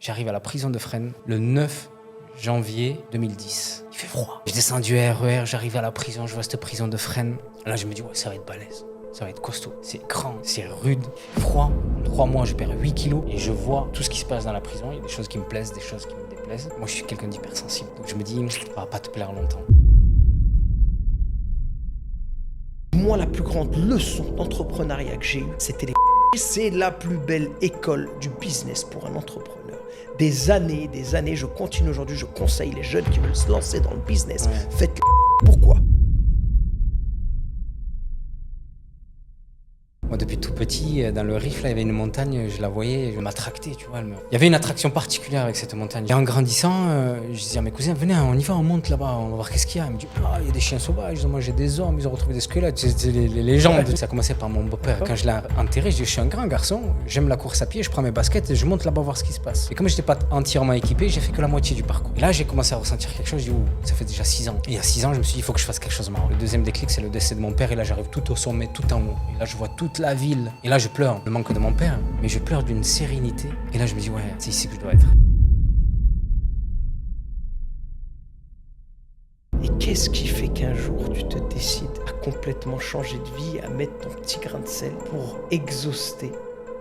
J'arrive à la prison de Fresnes le 9 janvier 2010. Il fait froid. Je descends du RER, j'arrive à la prison, je vois cette prison de Fresnes. Là, je me dis, ouais, ça va être balèze. Ça va être costaud. C'est grand, c'est rude, froid. En 3 mois, je perds 8 kilos et je vois tout ce qui se passe dans la prison. Il y a des choses qui me plaisent, des choses qui me déplaisent. Moi, je suis quelqu'un d'hypersensible. Donc, je me dis, ça va pas te plaire longtemps. Moi, la plus grande leçon d'entrepreneuriat que j'ai eue, c'était les c'est la plus belle école du business pour un entrepreneur. Des années, je continue aujourd'hui, je conseille les jeunes qui veulent se lancer dans le business. Ouais. Faites pourquoi? Moi, depuis tout petit, dans le Rif, là, il y avait une montagne, je la voyais, je m'attractais, tu vois. Il y avait une attraction particulière avec cette montagne. Et en grandissant, je disais à mes cousins, venez, on y va, on monte là-bas, on va voir qu'est-ce qu'il y a. Ils me disent, ah, il y a des chiens sauvages, ils ont mangé des hommes, ils ont retrouvé des squelettes, c'est les légendes. Ça a commencé par mon beau-père. Quand je l'ai enterré, je dis, je suis un grand garçon, j'aime la course à pied, je prends mes baskets et je monte là-bas voir ce qui se passe. Et comme je n'étais pas entièrement équipé, j'ai fait que la moitié du parcours. Et là, j'ai commencé à ressentir quelque chose, je dis, ça fait déjà 6 ans. Et il y a 6 ans, je me suis dit, il faut que je fasse quelque chose de marrant. Le deuxième déclic, c'est le décès de mon père, et là, j'arrive tout au sommet, tout en haut. Et là, je vois toute la ville. Et là, je pleure, le manque de mon père, mais je pleure d'une sérénité. Et là, je me dis, ouais, c'est ici que je dois être. Et qu'est-ce qui fait qu'un jour, tu te décides à complètement changer de vie, à mettre ton petit grain de sel pour exhauster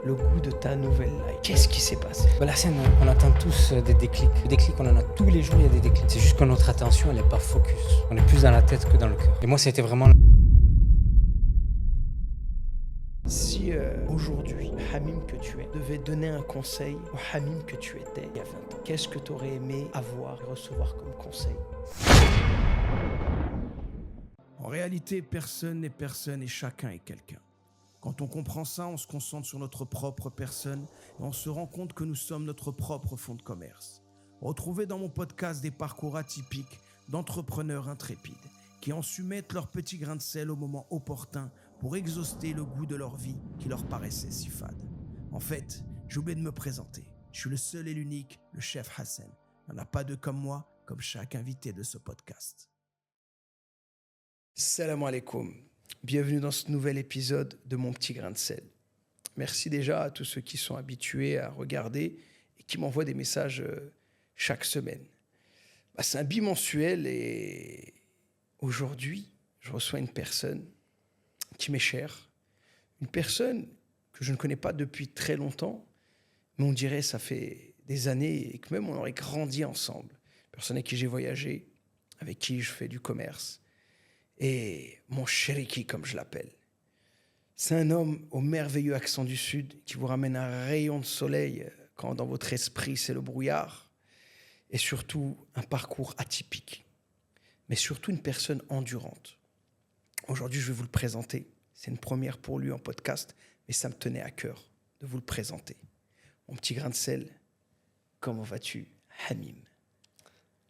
le goût de ta nouvelle life? Qu'est-ce qui s'est passé? La scène, on attend tous des déclics. Les déclics, on en a tous les jours, il y a des déclics. C'est juste que notre attention, elle n'est pas focus. On est plus dans la tête que dans le cœur. Et moi, c'était vraiment... Si aujourd'hui, Hamim que tu es, devait donner un conseil au Hamim que tu étais il y a 20 ans, qu'est-ce que tu aurais aimé avoir et recevoir comme conseil? En réalité, personne n'est personne et chacun est quelqu'un. Quand on comprend ça, on se concentre sur notre propre personne et on se rend compte que nous sommes notre propre fonds de commerce. Retrouvez dans mon podcast des parcours atypiques d'entrepreneurs intrépides qui ont su mettre leur petit grain de sel au moment opportun pour exhauster le goût de leur vie qui leur paraissait si fade. En fait, j'ai oublié de me présenter. Je suis le seul et l'unique, le chef Hassan. Il n'y en a pas deux comme moi, comme chaque invité de ce podcast. Salam alaikum. Bienvenue dans ce nouvel épisode de Mon Petit Grain de Sel. Merci déjà à tous ceux qui sont habitués à regarder et qui m'envoient des messages chaque semaine. C'est un bimensuel et aujourd'hui, je reçois une personne qui m'est chère, une personne que je ne connais pas depuis très longtemps, mais on dirait ça fait des années et que même on aurait grandi ensemble. Une personne avec qui j'ai voyagé, avec qui je fais du commerce. Et mon chériki, comme je l'appelle. C'est un homme au merveilleux accent du Sud qui vous ramène un rayon de soleil quand dans votre esprit c'est le brouillard. Et surtout un parcours atypique. Mais surtout une personne endurante. Aujourd'hui, je vais vous le présenter. C'est une première pour lui en podcast, mais ça me tenait à cœur de vous le présenter. Mon petit grain de sel, comment vas-tu, Hamim?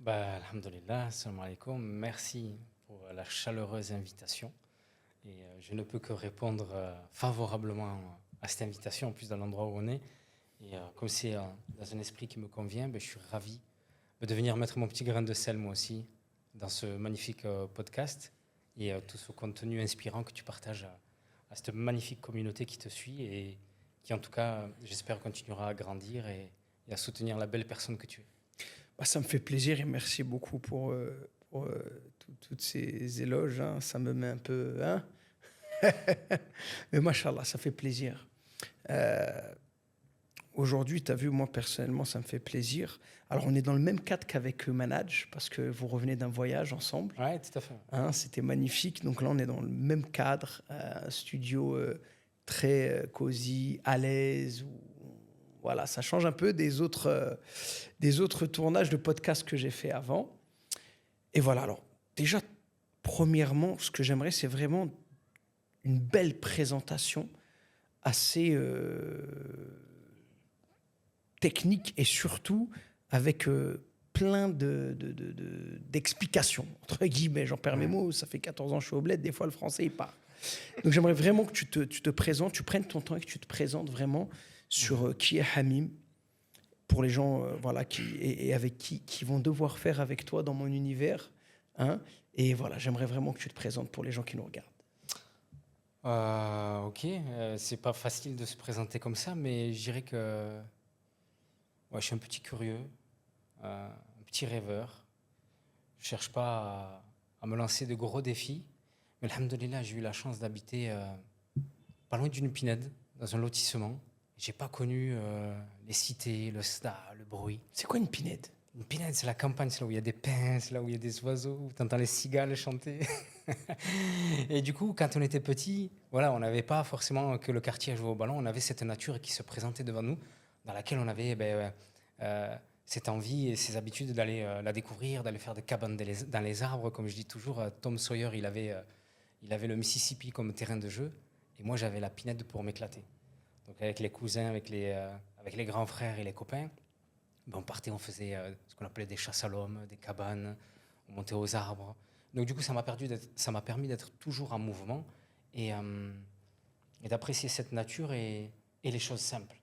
Alhamdulillah, salam alaikum. Merci pour la chaleureuse invitation. Et je ne peux que répondre favorablement à cette invitation, en plus dans l'endroit où on est. Et comme c'est dans un esprit qui me convient, je suis ravi de venir mettre mon petit grain de sel, moi aussi, dans ce magnifique podcast et tout ce contenu inspirant que tu partages à cette magnifique communauté qui te suit et qui, en tout cas, j'espère, continuera à grandir et à soutenir la belle personne que tu es. Ça me fait plaisir et merci beaucoup pour toutes ces éloges. Ça me met un peu... Mais machallah, ça fait plaisir. Aujourd'hui, tu as vu, moi, personnellement, ça me fait plaisir. Alors, on est dans le même cadre qu'avec Manage, parce que vous revenez d'un voyage ensemble. Oui, tout à fait. C'était magnifique. Donc là, on est dans le même cadre, un studio très cosy, à l'aise. Voilà, ça change un peu des autres tournages de podcasts que j'ai fait avant. Et voilà, alors, déjà, premièrement, ce que j'aimerais, c'est vraiment une belle présentation assez... technique et surtout avec plein d'explications, entre guillemets. J'en perds mes mots, ça fait 14 ans que je suis au bled, des fois le français il part. Donc j'aimerais vraiment que tu te présentes, tu prennes ton temps et que tu te présentes vraiment sur qui est Hamim, pour les gens et avec qui vont devoir faire avec toi dans mon univers. Et voilà, j'aimerais vraiment que tu te présentes pour les gens qui nous regardent. Ok, c'est pas facile de se présenter comme ça, mais je dirais que... Ouais, je suis un petit curieux, un petit rêveur. Je cherche pas à me lancer de gros défis. Mais alhamdoulilah, j'ai eu la chance d'habiter pas loin d'une pinède, dans un lotissement. J'ai pas connu les cités, le star, le bruit. C'est quoi une pinède? Une pinède, c'est la campagne, c'est là où il y a des pins, c'est là où il y a des oiseaux, où tu entends les cigales chanter. Et du coup, quand on était petit, voilà, on n'avait pas forcément que le quartier à jouer au ballon, on avait cette nature qui se présentait devant nous, dans laquelle on avait cette envie et ces habitudes d'aller la découvrir, d'aller faire des cabanes dans les arbres. Comme je dis toujours, Tom Sawyer, il avait le Mississippi comme terrain de jeu, et moi j'avais la pinède pour m'éclater. Donc avec les cousins, avec les grands frères et les copains, ben, on partait, on faisait ce qu'on appelait des chasses à l'homme, des cabanes, on montait aux arbres. Donc du coup, ça m'a permis d'être toujours en mouvement et d'apprécier cette nature et les choses simples.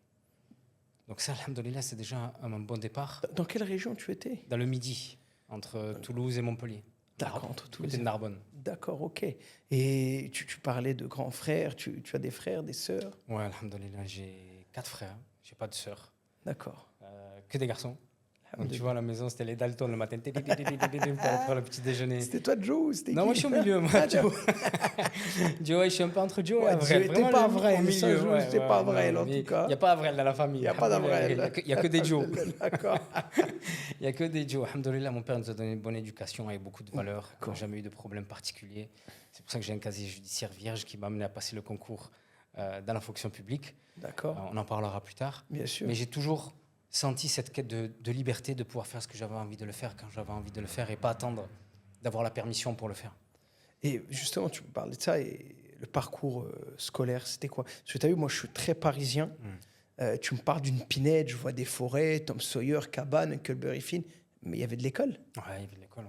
Donc ça, alhamdoulilah, c'est déjà un bon départ. Dans quelle région tu étais? Dans le Midi, entre Toulouse et Montpellier. D'accord, entre Toulouse Côté de Narbonne. D'accord, ok. Et tu parlais de grands frères, tu as des frères, des sœurs? Ouais, alhamdoulilah, j'ai 4 frères, j'ai pas de sœurs. D'accord. Que des garçons. Donc tu vois, à la maison, c'était les Dalton le matin pour faire le petit déjeuner. C'était toi Joe ou c'était Non, qui? moi je suis au milieu, moi. Joe. Joe, je suis un peu entre Joe et Ouais, Avril. Joe était pas vrai, au le seul milieu. Joe, c'était pas Avril, en tout cas. Il n'y a pas Avril dans la famille. Il n'y a pas d'Avril. Il n'y a que des Joe. D'accord. Il n'y a que des Joe. Alhamdoulilah, mon père nous a donné une bonne éducation avec beaucoup de valeurs. Je D'accord. n'ai jamais eu de problème particulier. C'est pour ça que j'ai un casier judiciaire vierge qui m'a amené à passer le concours dans la fonction publique. D'accord. On en parlera plus tard. Bien sûr. Mais j'ai toujours senti cette quête de liberté, de pouvoir faire ce que j'avais envie de le faire quand j'avais envie de le faire et pas attendre d'avoir la permission pour le faire. Et justement, tu me parlais de ça et le parcours scolaire, c'était quoi? Parce que tu as vu, moi, je suis très parisien. Tu me parles d'une pinède, je vois des forêts, Tom Sawyer, cabane, Huckleberry Finn, mais il y avait de l'école. Ouais, il y avait de l'école.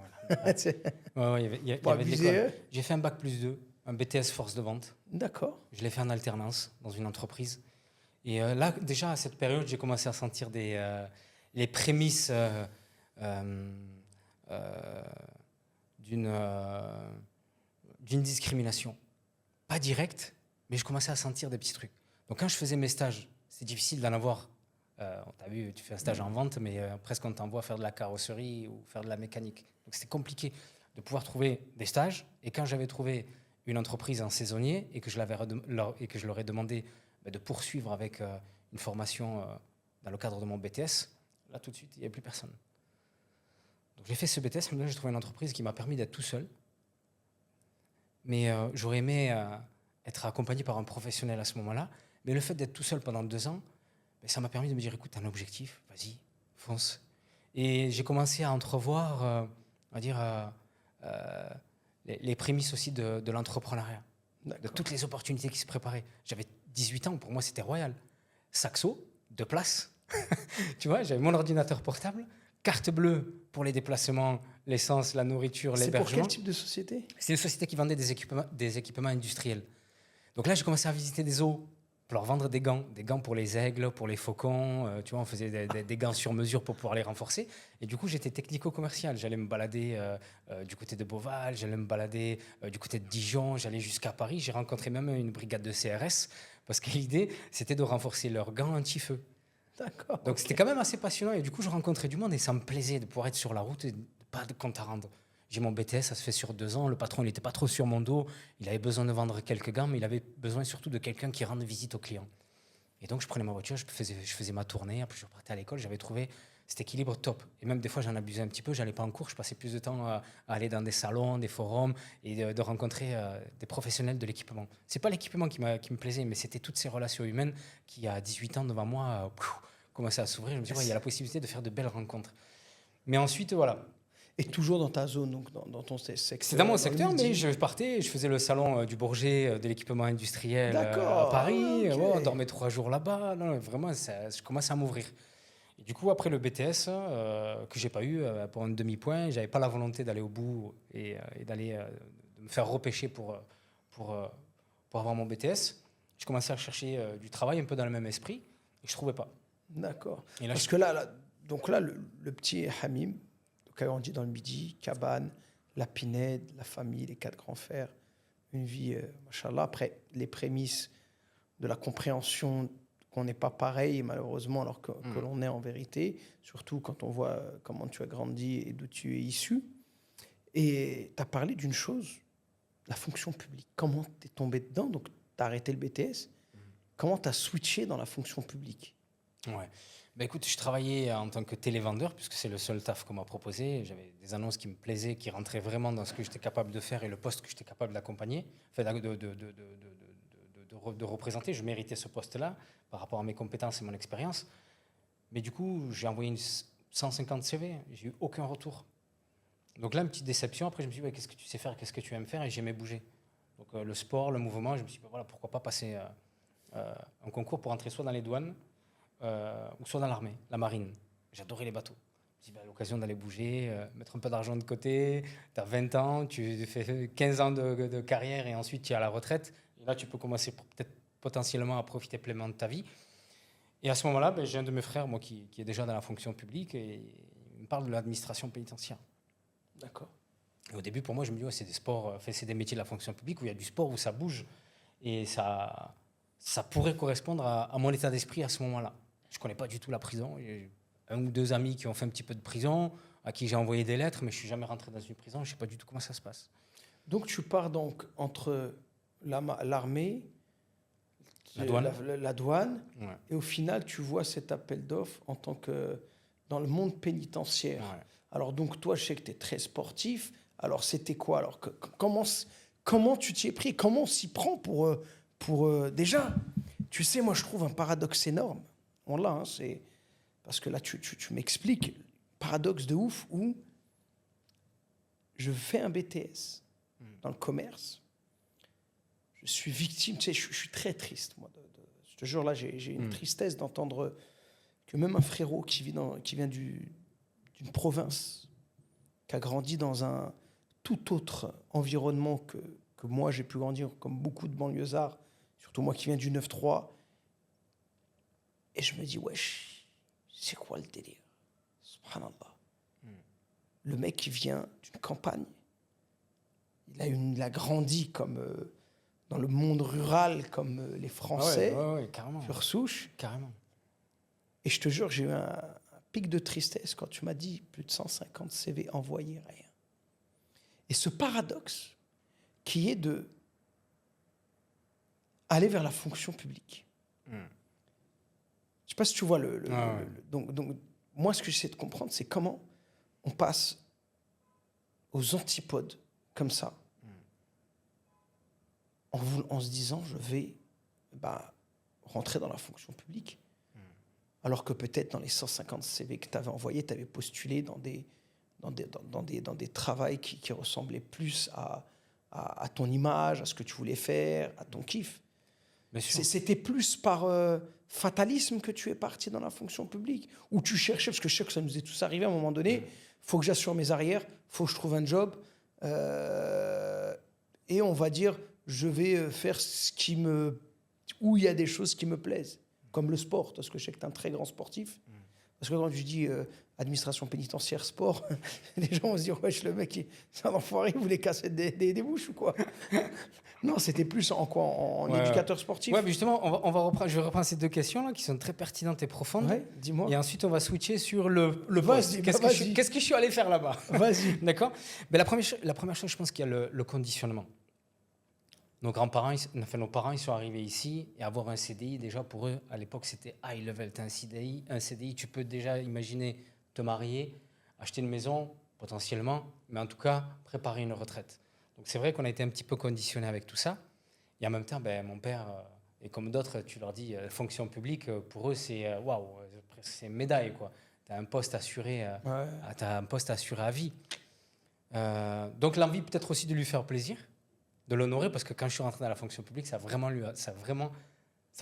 Voilà. il y Pour avait de abuser, l'école. J'ai fait un bac+2, un BTS force de vente. D'accord. Je l'ai fait en alternance dans une entreprise. Et là, déjà, à cette période, j'ai commencé à sentir les prémices d'une discrimination. Pas directe, mais je commençais à sentir des petits trucs. Donc quand je faisais mes stages, c'est difficile d'en avoir. T'as vu, tu fais un stage en vente, mais presque on t'envoie faire de la carrosserie ou faire de la mécanique. Donc c'était compliqué de pouvoir trouver des stages. Et quand j'avais trouvé une entreprise en saisonnier et que je leur ai demandé de poursuivre avec une formation dans le cadre de mon BTS, là tout de suite, il n'y avait plus personne. Donc j'ai fait ce BTS, mais là j'ai trouvé une entreprise qui m'a permis d'être tout seul. Mais j'aurais aimé être accompagné par un professionnel à ce moment-là. Mais le fait d'être tout seul pendant 2 ans, ça m'a permis de me dire, écoute, t'as un objectif, vas-y, fonce. Et j'ai commencé à entrevoir, on va dire, les prémices aussi de l'entrepreneuriat, de toutes les opportunités qui se préparaient. J'avais 18 ans, pour moi, c'était royal. Saxo, 2 places. Tu vois, j'avais mon ordinateur portable, carte bleue pour les déplacements, l'essence, la nourriture, l'hébergement. C'est pour quel type de société? C'est une société qui vendait des équipements industriels. Donc là, j'ai commencé à visiter des zoos pour leur vendre des gants pour les aigles, pour les faucons. Tu vois, on faisait des gants sur mesure pour pouvoir les renforcer. Et du coup, j'étais technico-commercial. J'allais me balader du côté de Beauval, j'allais me balader du côté de Dijon, j'allais jusqu'à Paris. J'ai rencontré même une brigade de CRS parce que l'idée, c'était de renforcer leurs gants anti-feu. D'accord. Donc c'était quand même assez passionnant. Et du coup, je rencontrais du monde et ça me plaisait de pouvoir être sur la route et pas de compte à rendre. J'ai mon BTS, ça se fait sur 2 ans. Le patron, il n'était pas trop sur mon dos. Il avait besoin de vendre quelques gants, mais il avait besoin surtout de quelqu'un qui rende visite aux clients. Et donc, je prenais ma voiture, je faisais ma tournée. Après, je repartais à l'école. J'avais trouvé cet équilibre top. Et même des fois, j'en abusais un petit peu. J'allais pas en cours. Je passais plus de temps à aller dans des salons, des forums et de rencontrer des professionnels de l'équipement. C'est pas l'équipement qui me plaisait, mais c'était toutes ces relations humaines qui, à 18 ans, devant moi, commençaient à s'ouvrir. Je me disais, ouais, il y a la possibilité de faire de belles rencontres. Mais ensuite, voilà. Et toujours dans ta zone, donc dans ton secteur. C'est dans mon secteur, mais je partais, je faisais le salon du Bourget de l'équipement industriel à Paris. Okay. On dormait 3 jours là-bas. Non, vraiment, je commençais à m'ouvrir. Et du coup, après le BTS, que j'ai pas eu pour un demi-point, j'avais pas la volonté d'aller au bout et d'aller de me faire repêcher pour avoir mon BTS. Je commençais à chercher du travail un peu dans le même esprit et je trouvais pas. D'accord. Et là, parce que donc là, le petit Hamim, qui a grandi dans le Midi, cabane, la pinède, la famille, les 4 grands frères, une vie, machallah. Après, les prémices de la compréhension qu'on n'est pas pareil, malheureusement, alors que l'on est en vérité, surtout quand on voit comment tu as grandi et d'où tu es issu. Et tu as parlé d'une chose, la fonction publique. Comment tu es tombé dedans? Donc, tu as arrêté le BTS. Comment tu as switché dans la fonction publique? Ouais. Ben écoute, je travaillais en tant que télévendeur, puisque c'est le seul taf qu'on m'a proposé. J'avais des annonces qui me plaisaient, qui rentraient vraiment dans ce que j'étais capable de faire et le poste que j'étais capable d'accompagner, enfin, de représenter. Je méritais ce poste-là par rapport à mes compétences et mon expérience. Mais du coup, j'ai envoyé 150 CV. J'ai eu aucun retour. Donc là, une petite déception. Après, je me suis dit, ouais, qu'est-ce que tu sais faire, qu'est-ce que tu aimes faire? Et j'aimais bouger. Donc le sport, le mouvement, je me suis dit, voilà, pourquoi pas passer un concours pour entrer soit dans les douanes, ou soit dans l'armée, la marine. J'adorais les bateaux. Je me dis, à l'occasion d'aller bouger, mettre un peu d'argent de côté, tu as 20 ans, tu fais 15 ans de carrière et ensuite tu es à la retraite. Et là, tu peux commencer peut-être potentiellement à profiter pleinement de ta vie. Et à ce moment-là, j'ai un de mes frères, moi, qui est déjà dans la fonction publique, et il me parle de l'administration pénitentiaire. D'accord. Et au début, pour moi, je me dis, ouais, c'est des sports, c'est des métiers de la fonction publique où il y a du sport, où ça bouge. Et ça pourrait correspondre à mon état d'esprit à ce moment-là. Je ne connais pas du tout la prison. J'ai un ou deux amis qui ont fait un petit peu de prison, à qui j'ai envoyé des lettres, mais je ne suis jamais rentré dans une prison. Je ne sais pas du tout comment ça se passe. Donc, tu pars donc entre l'armée, la douane, Ouais. et au final, tu vois cet appel d'offres en tant que dans le monde pénitentiaire. Ouais. Alors, donc, toi, je sais que tu es très sportif. Alors, c'était quoi? Alors, comment tu t'y es pris? Comment on s'y prend pour déjà, tu sais, moi, je trouve un paradoxe énorme. On l'a, hein, c'est parce que là, tu m'expliques, paradoxe de ouf, où je fais un BTS dans le commerce. Je suis victime, tu sais, je suis très triste, moi. Je te jure, là, j'ai une tristesse d'entendre que même un frérot qui vient d'une province, qui a grandi dans un tout autre environnement que moi, j'ai pu grandir, comme beaucoup de banlieusards, surtout moi qui viens du 9-3, et je me dis, wesh, c'est quoi le délire? Subhanallah. Le mec qui vient d'une campagne, il a grandi comme dans le monde rural, comme les Français, carrément. pure souche. Carrément. Et je te jure, j'ai eu un pic de tristesse quand tu m'as dit plus de 150 CV envoyés, rien. Et ce paradoxe qui est de aller vers la fonction publique. Je ne sais pas si tu vois donc, moi, ce que j'essaie de comprendre, c'est comment on passe aux antipodes, comme ça, en se disant, je vais rentrer dans la fonction publique, alors que peut-être dans les 150 CV que tu avais envoyés, tu avais postulé dans des travails qui ressemblaient plus à ton image, à ce que tu voulais faire, à ton kiff. C'était plus par fatalisme que tu es parti dans la fonction publique, ou tu cherchais, parce que je sais que ça nous est tous arrivé à un moment donné, il faut que j'assure mes arrières, il faut que je trouve un job, et on va dire, je vais faire où il y a des choses qui me plaisent, comme le sport, parce que je sais que tu es un très grand sportif. Parce que quand tu dis administration pénitentiaire, sport, les gens vont se dire, wesh, le mec, c'est un enfoiré, il voulait casser des bouches ou quoi? Non, c'était plus en éducateur sportif. Ouais, mais justement, je vais reprendre ces deux questions-là qui sont très pertinentes et profondes. Ouais, dis-moi. Et ensuite, on va switcher sur le poste. Qu'est-ce que je suis allé faire là-bas? Vas-y. D'accord. Mais la première chose, je pense qu'il y a le conditionnement. Nos parents, ils sont arrivés ici, et avoir un CDI, déjà pour eux, à l'époque, c'était high level. Tu as un CDI, tu peux déjà imaginer te marier, acheter une maison, potentiellement, mais en tout cas, préparer une retraite. Donc c'est vrai qu'on a été un petit peu conditionné avec tout ça. Et en même temps, mon père, et comme d'autres, tu leur dis, fonction publique, pour eux, c'est waouh, c'est une médaille, quoi. Tu as un poste assuré, t'as un poste assuré à vie. Donc l'envie peut-être aussi de lui faire plaisir, de l'honorer, parce que quand je suis rentré dans la fonction publique, ça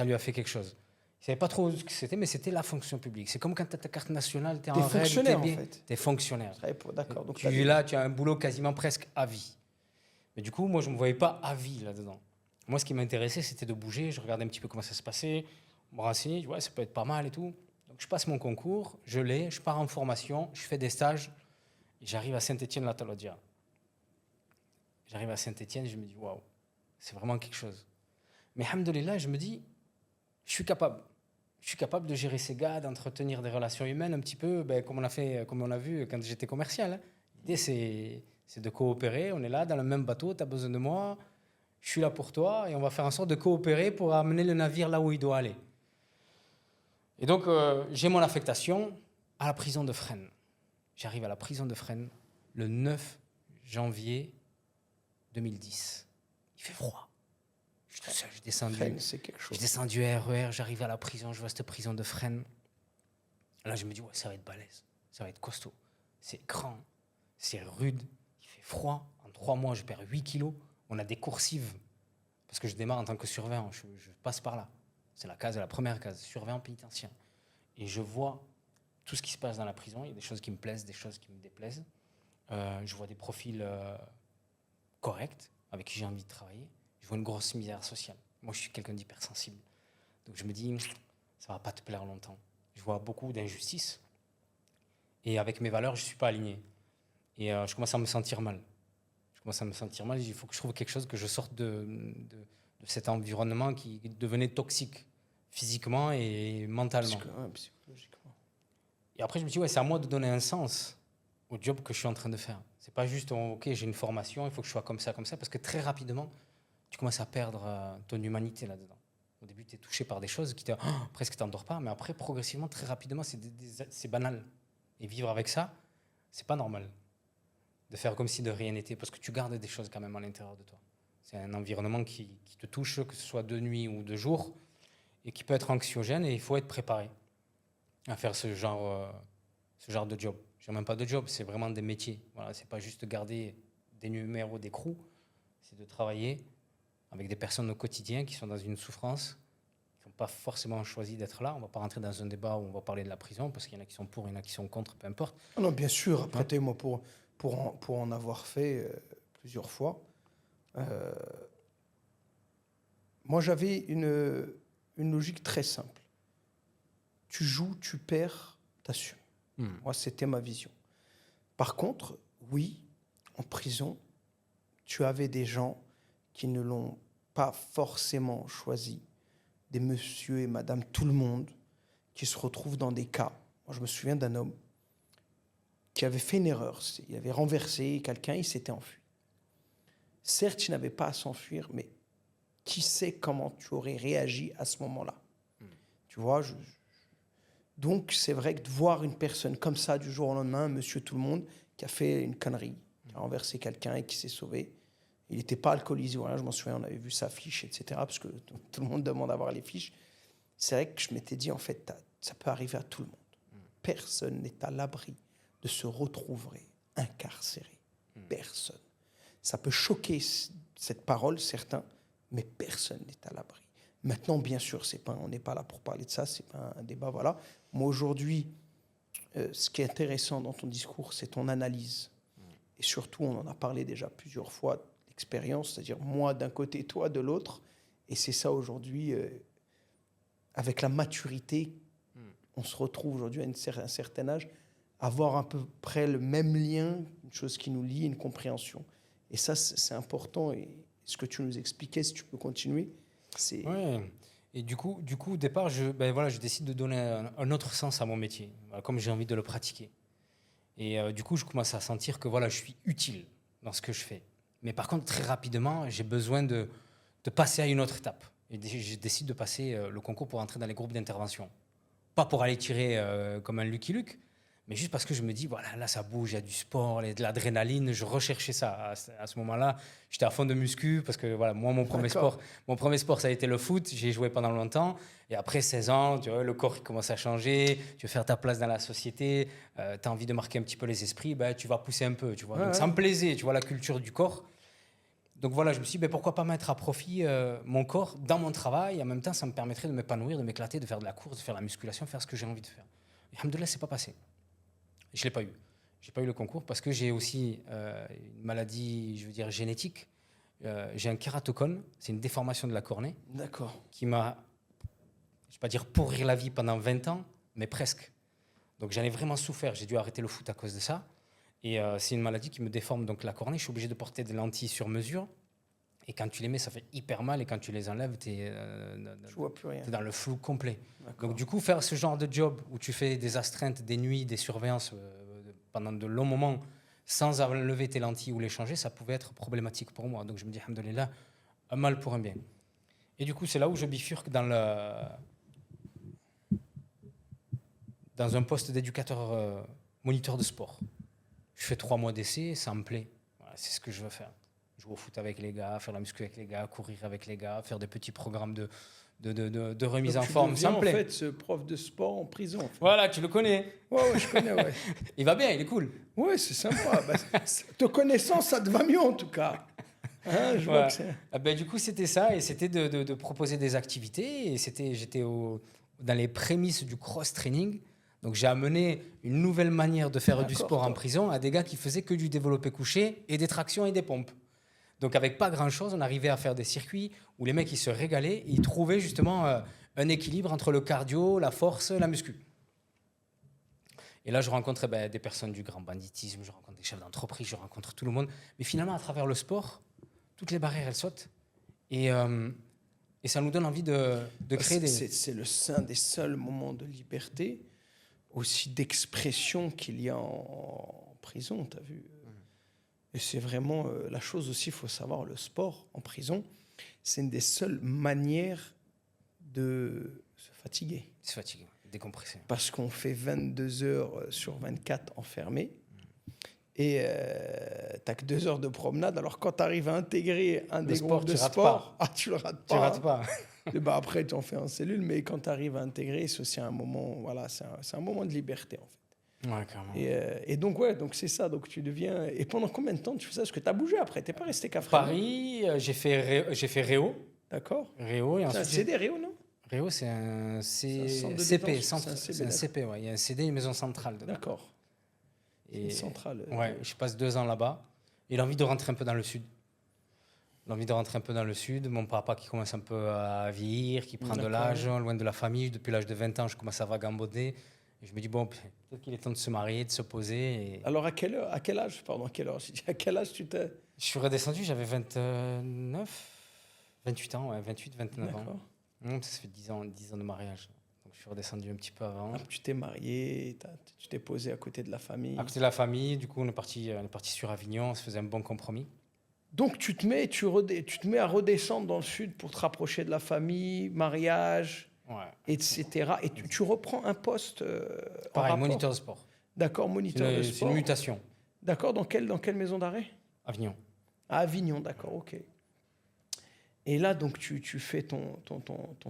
lui a fait quelque chose. Je ne savais pas trop ce que c'était, mais c'était la fonction publique. C'est comme quand tu as ta carte nationale, tu es en règle, fonctionnaire, en fait. Tu es fonctionnaire. D'accord. Donc Tu as un boulot quasiment presque à vie. Mais du coup, moi, je ne me voyais pas à vie là-dedans. Moi, ce qui m'intéressait, c'était de bouger. Je regardais un petit peu comment ça se passait, me renseigner, ouais, ça peut être pas mal et tout. Donc, je passe mon concours, je pars en formation, je fais des stages, et j'arrive à Saint-Étienne-la-Talodia. J'arrive à Saint-Étienne, je me dis, waouh, c'est vraiment quelque chose. Mais alhamdoulilah, je me dis, je suis capable. je suis capable de gérer ces gars, d'entretenir des relations humaines un petit peu, comme on a vu quand j'étais commercial. Hein. L'idée, c'est de coopérer. On est là dans le même bateau, tu as besoin de moi, je suis là pour toi, et on va faire en sorte de coopérer pour amener le navire là où il doit aller. Et donc, j'ai mon affectation à la prison de Fresnes. J'arrive à la prison de Fresnes le 9 janvier 2010. Il fait froid. Je suis tout seul, Fresnes, c'est quelque chose. je descends du RER, j'arrive à la prison, je vois cette prison de Fresnes. Là, je me dis, ouais, ça va être balèze, ça va être costaud. C'est grand, c'est rude, il fait froid. En 3 mois, je perds 8 kilos. On a des coursives, parce que je démarre en tant que surveillant, je passe par là. C'est la première case, surveillant pénitentiaire. Et je vois tout ce qui se passe dans la prison. Il y a des choses qui me plaisent, des choses qui me déplaisent. Je vois des profils corrects, avec qui j'ai envie de travailler. Je vois une grosse misère sociale. Moi, je suis quelqu'un d'hypersensible. Donc je me dis, ça ne va pas te plaire longtemps. Je vois beaucoup d'injustices. Et avec mes valeurs, je ne suis pas aligné. Et je commence à me sentir mal. Il faut que je trouve quelque chose, que je sorte de cet environnement qui devenait toxique, physiquement et mentalement. Psychologiquement. Et après, je me dis, ouais, c'est à moi de donner un sens au job que je suis en train de faire. C'est pas juste, ok, j'ai une formation, il faut que je sois comme ça, parce que très rapidement, tu commences à perdre ton humanité là-dedans. Au début, tu es touché par des choses qui presque t'endors pas, mais après, progressivement, très rapidement, c'est banal. Et vivre avec ça, c'est pas normal. De faire comme si de rien n'était, parce que tu gardes des choses quand même à l'intérieur de toi. C'est un environnement qui te touche, que ce soit de nuit ou de jour, et qui peut être anxiogène, et il faut être préparé à faire ce genre de job. Je n'ai même pas de job, c'est vraiment des métiers. Voilà, c'est pas juste garder des numéros d'écrou, c'est de travailler avec des personnes au quotidien qui sont dans une souffrance, qui n'ont pas forcément choisi d'être là. On ne va pas rentrer dans un débat où on va parler de la prison, parce qu'il y en a qui sont pour, il y en a qui sont contre, peu importe. Ah non, bien sûr, après, moi, pour en avoir fait plusieurs fois, moi, j'avais une logique très simple. Tu joues, tu perds, t'assumes. Moi, c'était ma vision. Par contre, oui, en prison, tu avais des gens qui ne l'ont pas forcément choisi, des monsieur et madame tout le monde, qui se retrouvent dans des cas. Moi, je me souviens d'un homme qui avait fait une erreur. Il avait renversé quelqu'un, il s'était enfui. Certes, il n'avait pas à s'enfuir, mais qui sait comment tu aurais réagi à ce moment-là. Tu vois, donc c'est vrai que de voir une personne comme ça du jour au lendemain, monsieur tout le monde, qui a fait une connerie, qui a renversé quelqu'un et qui s'est sauvé. Il n'était pas alcoolisé, voilà, je m'en souviens, on avait vu sa fiche, etc., parce que tout le monde demande à voir les fiches. C'est vrai que je m'étais dit, en fait, ça peut arriver à tout le monde. Personne n'est à l'abri de se retrouver incarcéré. Personne. Ça peut choquer cette parole, certains, mais personne n'est à l'abri. Maintenant, bien sûr, on n'est pas là pour parler de ça, c'est pas un débat, voilà. Moi, aujourd'hui, ce qui est intéressant dans ton discours, c'est ton analyse. Et surtout, on en a parlé déjà plusieurs fois, l'expérience, c'est-à-dire moi d'un côté, toi de l'autre. Et c'est ça aujourd'hui, avec la maturité, on se retrouve aujourd'hui à un certain âge, avoir à peu près le même lien, une chose qui nous lie, une compréhension. Et ça, c'est important. Et ce que tu nous expliquais, si tu peux continuer, c'est... Ouais. Et du coup, au départ, je décide de donner un autre sens à mon métier, comme j'ai envie de le pratiquer. Et du coup, je commence à sentir que je suis utile dans ce que je fais. Mais par contre, très rapidement, j'ai besoin de passer à une autre étape. Et je décide de passer le concours pour entrer dans les groupes d'intervention. Pas pour aller tirer comme un Lucky Luke, mais juste parce que je me dis, voilà, là, ça bouge, il y a du sport, de l'adrénaline. Je recherchais ça. À ce moment-là, j'étais à fond de muscu parce que voilà, moi, mon premier sport, ça a été le foot. J'ai joué pendant longtemps. Et après 16 ans, tu vois, le corps qui commence à changer. Tu veux faire ta place dans la société. Tu as envie de marquer un petit peu les esprits. Tu vas pousser un peu. Tu vois. Donc, ça me plaisait, tu vois, la culture du corps. Donc voilà, je me suis dit, pourquoi pas mettre à profit mon corps dans mon travail. En même temps, ça me permettrait de m'épanouir, de m'éclater, de faire de la course, de faire de la musculation, faire ce que j'ai envie de faire. Et alhamdoulilah, c'est pas passé. Je ne l'ai pas eu. Je n'ai pas eu le concours parce que j'ai aussi une maladie, je veux dire, génétique. J'ai un kératocone, c'est une déformation de la cornée. D'accord. Qui m'a, je ne vais pas dire pourrir la vie pendant 20 ans, mais presque. Donc j'en ai vraiment souffert. J'ai dû arrêter le foot à cause de ça. Et c'est une maladie qui me déforme donc la cornée. Je suis obligé de porter des lentilles sur mesure. Et quand tu les mets, ça fait hyper mal. Et quand tu les enlèves, tu es Je vois plus rien. dans le flou complet. D'accord. Donc, du coup, faire ce genre de job où tu fais des astreintes, des nuits, des surveillances pendant de longs moments sans enlever tes lentilles ou les changer, ça pouvait être problématique pour moi. Donc, je me dis, alhamdoulilah, un mal pour un bien. Et du coup, c'est là où je bifurque dans un poste d'éducateur moniteur de sport. Je fais 3 mois d'essai, ça me plaît. Voilà, c'est ce que je veux faire. Jouer au foot avec les gars, faire la muscu avec les gars, courir avec les gars, faire des petits programmes de remise Donc, en tu forme, ça deviens, me plaît. en fait, ce prof de sport en prison. En fait. Voilà, tu le connais. Ouais, je connais, ouais. Il va bien, il est cool. Ouais, c'est sympa. Te connaissant, ça te va mieux en tout cas. Hein, je vois que c'est... Ah ben, du coup, c'était ça, et c'était de proposer des activités. Et j'étais dans les prémices du cross-training. Donc, j'ai amené une nouvelle manière de faire du D'accord, sport en toi. prison à des gars qui faisaient que du développé couché et des tractions et des pompes. Donc, avec pas grand-chose, on arrivait à faire des circuits où les mecs, ils se régalaient et ils trouvaient justement un équilibre entre le cardio, la force, la muscu. Et là, je rencontrais des personnes du grand banditisme, je rencontre des chefs d'entreprise, je rencontre tout le monde. Mais finalement, à travers le sport, toutes les barrières, elles sautent. Et ça nous donne envie de créer des... C'est un des seuls moments de liberté, aussi d'expression qu'il y a en prison, tu as vu. Et c'est vraiment la chose aussi, il faut savoir, le sport en prison, c'est une des seules manières de se fatiguer. C'est fatigué, décompressé. Parce qu'on fait 22 heures sur 24 enfermés. Et t'as que 2 heures de promenade. Alors quand tu arrives à intégrer un des sport, groupes de tu rates sport, pas. tu le rates Tu pas. rates pas. Et bah après, tu en fais en cellule. Mais quand tu arrives à intégrer, c'est aussi un moment, voilà, c'est un moment de liberté en fait. Ouais, carrément. Et donc, ouais, donc c'est ça. Donc tu deviens. Et pendant combien de temps tu fais ça? Parce que tu as bougé après. Tu n'es pas resté qu'à Fresno. Paris, j'ai fait Réau. D'accord. Réau, et C'est un ensuite... CD Réo, non? Réau, c'est un centre de CP. détention, C'est un CP, ouais. Il y a un CD et une maison centrale dedans. D'accord. Et Une centrale. ouais, je passe 2 ans là-bas. Et l'envie de rentrer un peu dans le sud. Mon papa qui commence un peu à vieillir, qui prend de D'accord. l'âge, loin de la famille. Depuis l'âge de 20 ans, je commence à vagabonder. Et je me dis, bon, peut-être qu'il est temps de se marier, de se poser. Et... Alors, à quel âge, pardon, à quelle heure? À quel âge tu t'es... Je suis redescendu, j'avais 28 ans, ouais, 28, 29 ans. D'accord. Ça fait 10 ans de mariage. Donc je suis redescendu un petit peu avant. Ah, tu t'es marié, tu t'es posé à côté de la famille. À côté de la famille, du coup, on est parti sur Avignon, on se faisait un bon compromis. Donc, tu te mets à redescendre dans le sud pour te rapprocher de la famille, mariage, Ouais. etc. Et tu reprends un poste en Pareil, rapport. moniteur de sport. D'accord, moniteur de C'est sport. une mutation. D'accord, dans quelle maison d'arrêt? Avignon. À Avignon, d'accord, ok. Et là, donc, tu fais ton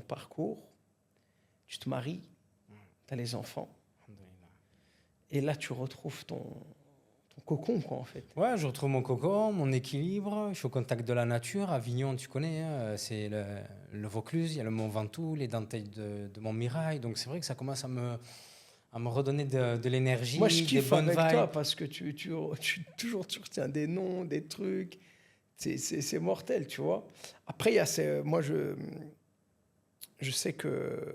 parcours, tu te maries, tu as les enfants, Alhamdoulilah. et là, tu retrouves ton cocon, quoi, en fait. Ouais, je retrouve mon cocon, mon équilibre. Je suis au contact de la nature. Avignon, tu connais, hein, c'est le Vaucluse, il y a le Mont Ventoux, les dentelles de Montmirail. Donc c'est vrai que ça commence à me redonner de l'énergie, Moi, je des kiffe bonnes avec vibes. toi parce que toujours tu retiens des noms, des trucs. C'est mortel, tu vois. Après, il y a moi, je sais que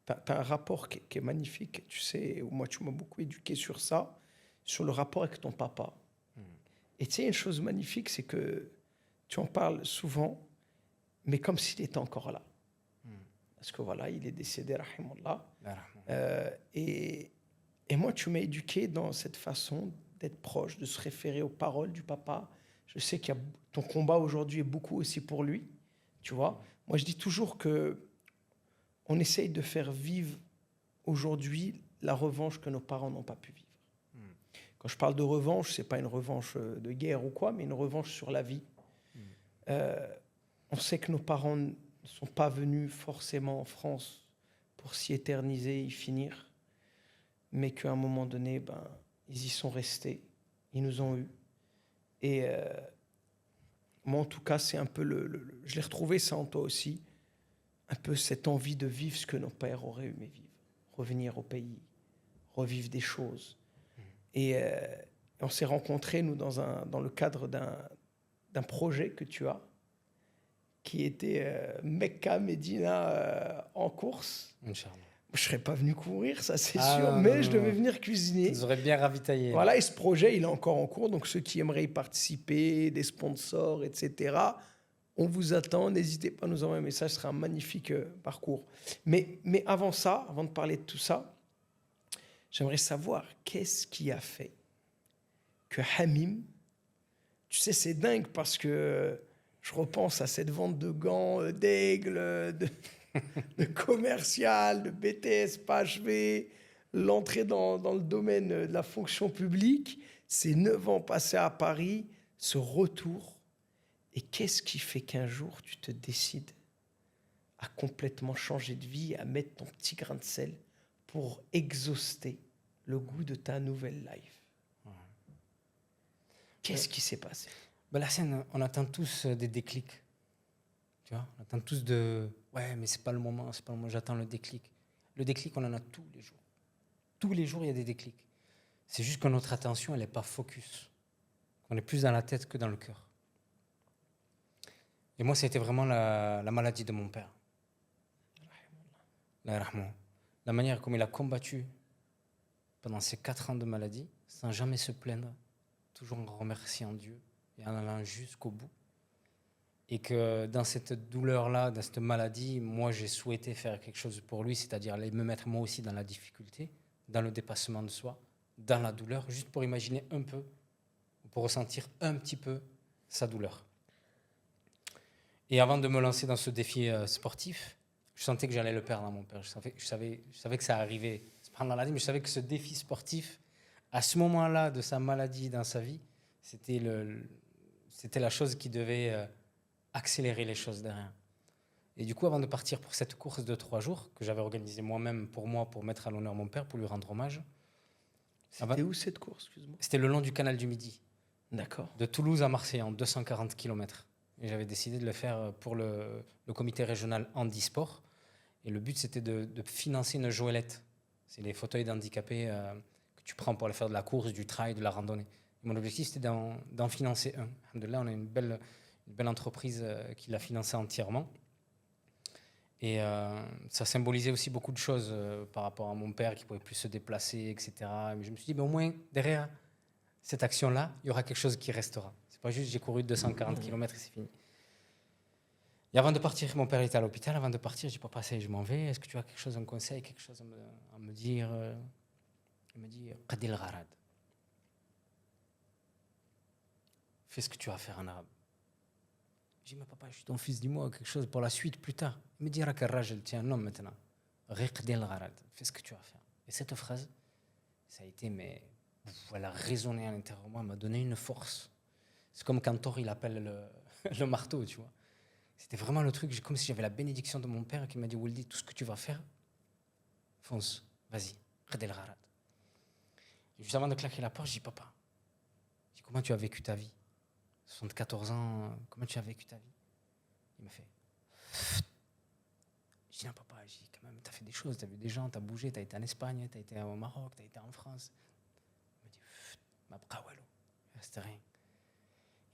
tu as un rapport qui est magnifique. Tu sais, moi, tu m'as beaucoup éduqué sur ça, sur le rapport avec ton papa. Et tu sais, une chose magnifique, c'est que tu en parles souvent, mais comme s'il était encore là. Parce que voilà, il est décédé, rahimullah. Et moi, tu m'as éduqué dans cette façon d'être proche, de se référer aux paroles du papa. Je sais qu'il y a ton combat aujourd'hui est beaucoup aussi pour lui, tu vois. Moi, je dis toujours que on essaye de faire vivre aujourd'hui la revanche que nos parents n'ont pas pu vivre. Quand je parle de revanche, c'est pas une revanche de guerre ou quoi, mais une revanche sur la vie. On sait que nos parents ne sont pas venus forcément en France pour s'y éterniser, y finir, mais qu'à un moment donné, ils y sont restés, ils nous ont eus. Et moi, en tout cas, c'est un peu je l'ai retrouvé ça en toi aussi, un peu cette envie de vivre ce que nos pères auraient aimé vivre, revenir au pays, revivre des choses. Et on s'est rencontrés, nous, dans le cadre d'un projet que tu as, qui était Mecca, Médina en course. Inch'Allah. Je ne serais pas venu courir, ça c'est Ah, sûr, non, mais non, je non. devais venir cuisiner. Vous aurez bien ravitaillé. Voilà, et ce projet, il est encore en cours. Donc ceux qui aimeraient y participer, des sponsors, etc., On vous attend. N'hésitez pas à nous envoyer un message. Ce sera un magnifique parcours. Mais avant ça, avant de parler de tout ça, j'aimerais savoir qu'est-ce qui a fait que Hamim, tu sais, c'est dingue parce que je repense à cette vente de gants, d'aigle, de commercial, de BTS, PHV, l'entrée dans le domaine de la fonction publique, ces 9 ans passés à Paris, ce retour. Et qu'est-ce qui fait qu'un jour, tu te décides à complètement changer de vie, à mettre ton petit grain de sel pour exhauster le goût de ta nouvelle life? Qu'est-ce qui s'est passé? La scène, on attend tous des déclics. Tu vois, on attend tous ouais, mais c'est pas le moment, j'attends le déclic. Le déclic, on en a tous les jours. Tous les jours, il y a des déclics. C'est juste que notre attention, elle n'est pas focus. On est plus dans la tête que dans le cœur. Et moi, c'était vraiment la maladie de mon père. La manière comme il a combattu pendant ces 4 ans de maladie, sans jamais se plaindre, toujours en remerciant Dieu et en allant jusqu'au bout. Et que dans cette douleur-là, dans cette maladie, moi, j'ai souhaité faire quelque chose pour lui, c'est-à-dire aller me mettre moi aussi dans la difficulté, dans le dépassement de soi, dans la douleur, juste pour imaginer un peu, pour ressentir un petit peu sa douleur. Et avant de me lancer dans ce défi sportif, je sentais que j'allais le perdre, mon père. Je savais que ça arrivait. C'est pas dans la maladie, mais je savais que ce défi sportif, à ce moment-là de sa maladie dans sa vie, c'était la chose qui devait accélérer les choses derrière. Et du coup, avant de partir pour cette course de 3 jours, que j'avais organisée moi-même pour mettre à l'honneur mon père, pour lui rendre hommage. C'était où cette course, excuse-moi? C'était le long du canal du Midi. D'accord. De Toulouse à Marseille, en 240 km. Et j'avais décidé de le faire pour le comité régional handisport. Et le but, c'était de financer une joëlette. C'est les fauteuils d'handicapés que tu prends pour aller faire de la course, du trail, de la randonnée. Et mon objectif, c'était d'en financer un. Alhamdoulilah, on a une belle entreprise qui l'a financé entièrement. Et ça symbolisait aussi beaucoup de choses par rapport à mon père qui ne pouvait plus se déplacer, etc. Mais je me suis dit, mais au moins, derrière cette action-là, il y aura quelque chose qui restera. C'est pas juste j'ai couru 240 km et c'est fini. Et avant de partir, mon père était à l'hôpital. Avant de partir, je dis, papa, je m'en vais. Est-ce que tu as quelque chose, un conseil, quelque chose à me dire? Il me dit, Qadil Gharad. Fais ce que tu vas faire en arabe. Je dis, mais papa, je suis ton fils, dis-moi quelque chose pour la suite, plus tard. Il me dit, Raka Rajel, tu es un homme maintenant. Qadil Gharad. Fais ce que tu vas faire. Et cette phrase, ça a été, mais elle a résonné à l'intérieur de moi, elle m'a donné une force. C'est comme quand Thor, il appelle le marteau, tu vois. C'était vraiment le truc, comme si j'avais la bénédiction de mon père qui m'a dit, Waldi, tout ce que tu vas faire, fonce, vas-y, Qadil Gharad. Et juste avant de claquer la porte, je dis, papa, comment tu as vécu ta vie? 74 ans, comment tu as vécu ta vie? Il m'a fait. Je dis, non, papa, quand même, tu as fait des choses, tu as vu des gens, tu as bougé, tu as été en Espagne, tu as été au Maroc, tu as été en France. Il m'a dit, ma brawalo, c'était rien.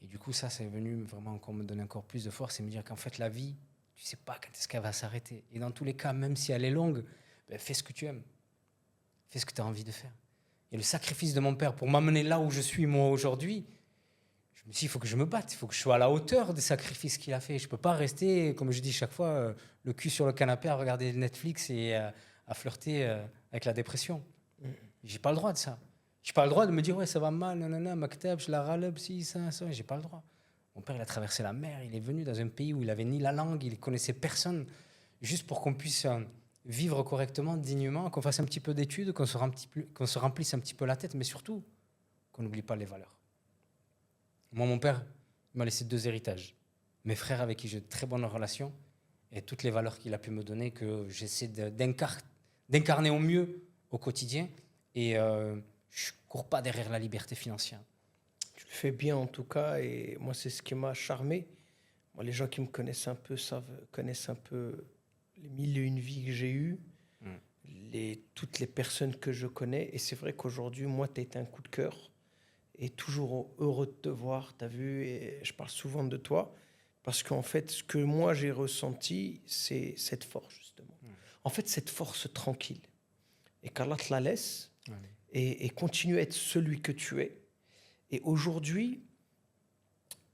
Et du coup, ça, c'est venu vraiment encore me donner encore plus de force et me dire qu'en fait, la vie, tu ne sais pas quand est-ce qu'elle va s'arrêter. Et dans tous les cas, même si elle est longue, fais ce que tu aimes. Fais ce que tu as envie de faire. Et le sacrifice de mon père pour m'amener là où je suis, moi, aujourd'hui, je me suis dit, il faut que je me batte, il faut que je sois à la hauteur des sacrifices qu'il a fait. Je ne peux pas rester, comme je dis chaque fois, le cul sur le canapé à regarder Netflix et à flirter avec la dépression. Je n'ai pas le droit de ça. Je n'ai pas le droit de me dire, ouais, ça va mal, nanana, maktab, je la râle, si, ça. Je n'ai pas le droit. Mon père, il a traversé la mer, il est venu dans un pays où il n'avait ni la langue, il ne connaissait personne, juste pour qu'on puisse vivre correctement, dignement, qu'on fasse un petit peu d'études, qu'on se remplisse un petit peu la tête, mais surtout, qu'on n'oublie pas les valeurs. Moi, mon père, il m'a laissé 2 héritages. Mes frères avec qui j'ai de très bonnes relations et toutes les valeurs qu'il a pu me donner que j'essaie d'incarner au mieux au quotidien. Et je ne cours pas derrière la liberté financière. Tu le fais bien en tout cas et moi, c'est ce qui m'a charmé. Moi, les gens qui me connaissent un peu connaissent un peu les 1001 vies que j'ai eues, toutes les personnes que je connais. Et c'est vrai qu'aujourd'hui, moi, tu as été un coup de cœur. Et toujours heureux de te voir, tu as vu, et je parle souvent de toi, parce qu'en fait, ce que moi j'ai ressenti, c'est cette force, justement. En fait, cette force tranquille. Et qu'Allah te la laisse, et continue à être celui que tu es. Et aujourd'hui,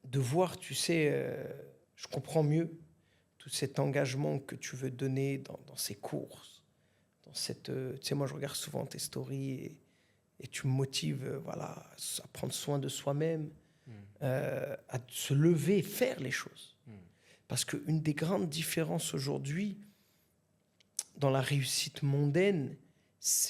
de voir, tu sais, je comprends mieux tout cet engagement que tu veux donner dans ces courses. Dans cette, tu sais, moi, je regarde souvent tes stories et tu me motives voilà, à prendre soin de soi-même, à se lever et faire les choses. Parce qu'une des grandes différences aujourd'hui dans la réussite mondaine,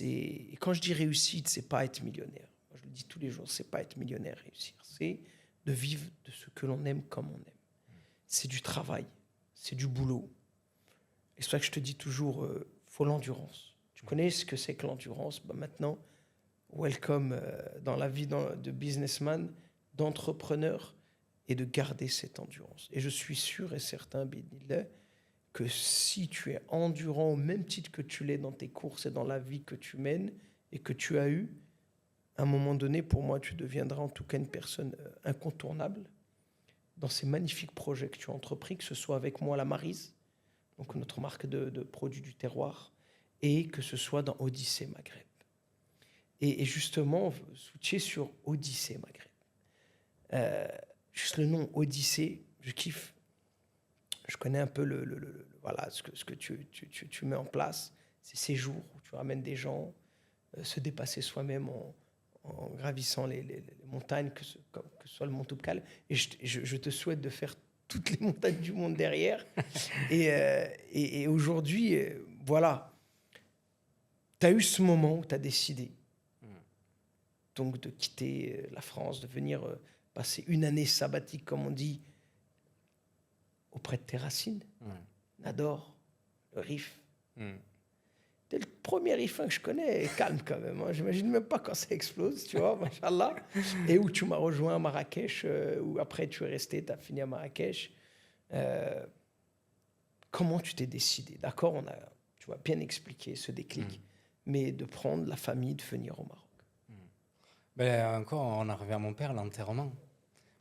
et quand je dis réussite, c'est pas être millionnaire. Moi, je le dis tous les jours, c'est pas être millionnaire, réussir. C'est de vivre de ce que l'on aime comme on aime. C'est du travail, c'est du boulot. Et c'est pour ça que je te dis toujours, faut l'endurance. Tu connais ce que c'est que l'endurance? Ben maintenant, welcome dans la vie de businessman, d'entrepreneur, et de garder cette endurance. Et je suis sûr et certain, Bidnillah, que si tu es endurant au même titre que tu l'es dans tes courses et dans la vie que tu mènes et que tu as eu, à un moment donné, pour moi, tu deviendras en tout cas une personne incontournable dans ces magnifiques projets que tu as entrepris, que ce soit avec moi, la Maryse, donc notre marque de produits du terroir, et que ce soit dans Odyssée Maghreb. Et justement, switcher sur Odyssée Maghreb. Juste le nom Odyssée, je kiffe. Je connais un peu voilà, ce que tu mets en place. Ces séjours où tu ramènes des gens, se dépasser soi-même en gravissant les montagnes, que ce soit le Mont Toubkal. Et je te souhaite de faire toutes les montagnes du monde derrière. Et aujourd'hui, voilà, tu as eu ce moment où tu as décidé donc de quitter la France, de venir passer une année sabbatique, comme on dit, auprès de tes racines. Nador, le Rif. T'es le premier Rifin que je connais, calme quand même. Hein. J'imagine même pas quand ça explose, tu vois, machallah. Et où tu m'as rejoint à Marrakech, où après tu es resté, tu as fini à Marrakech. Comment tu t'es décidé? D'accord, tu vas bien expliquer ce déclic, mais de prendre la famille, de venir au Maroc. Ben, encore, on arrivait à mon père, l'enterrement.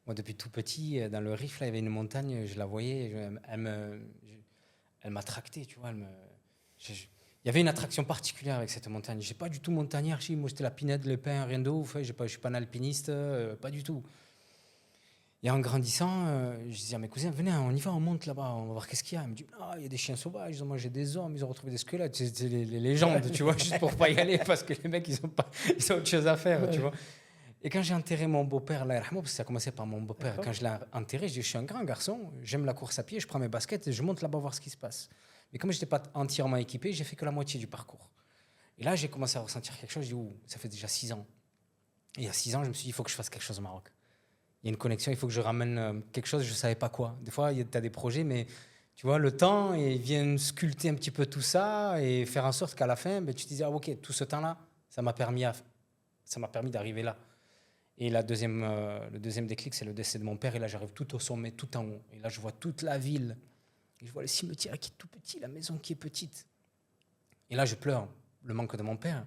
Moi, depuis tout petit, dans le Rif, là, il y avait une montagne, je la voyais, elle m'a tracté, tu vois. Il y avait une attraction particulière avec cette montagne. Je n'ai pas du tout montagnard, moi, c'était la pinède, le pain, rien de ouf. Je ne suis pas un alpiniste, pas du tout. Et en grandissant, je disais à mes cousins, venez, on y va, on monte là-bas, on va voir qu'est-ce qu'il y a. Ils me disent, ah, il y a des chiens sauvages, ils ont mangé des hommes, ils ont retrouvé des squelettes. C'est les légendes, tu vois, juste pour pas y aller, parce que les mecs, ils ont autre chose à faire, tu vois. Et quand j'ai enterré mon beau-père, là, parce que ça a commencé par mon beau-père, quand je l'ai enterré, je dis, je suis un grand garçon, j'aime la course à pied, je prends mes baskets et je monte là-bas voir ce qui se passe. Mais comme je n'étais pas entièrement équipé, j'ai fait que la moitié du parcours. Et là, j'ai commencé à ressentir quelque chose, je dis, ouh, ça fait déjà 6 ans. Et il y a 6 ans, je me suis dit, il faut que je fasse quelque chose au Maroc. Il y a une connexion, il faut que je ramène quelque chose, je ne savais pas quoi. Des fois, tu as des projets, mais tu vois, le temps, ils viennent sculpter un petit peu tout ça et faire en sorte qu'à la fin, ben, tu te dis, ah, ok, tout ce temps-là, ça m'a permis d'arriver là. Et le deuxième déclic, c'est le décès de mon père. Et là, j'arrive tout au sommet, tout en haut. Et là, je vois toute la ville. Et je vois le cimetière qui est tout petit, la maison qui est petite. Et là, je pleure le manque de mon père,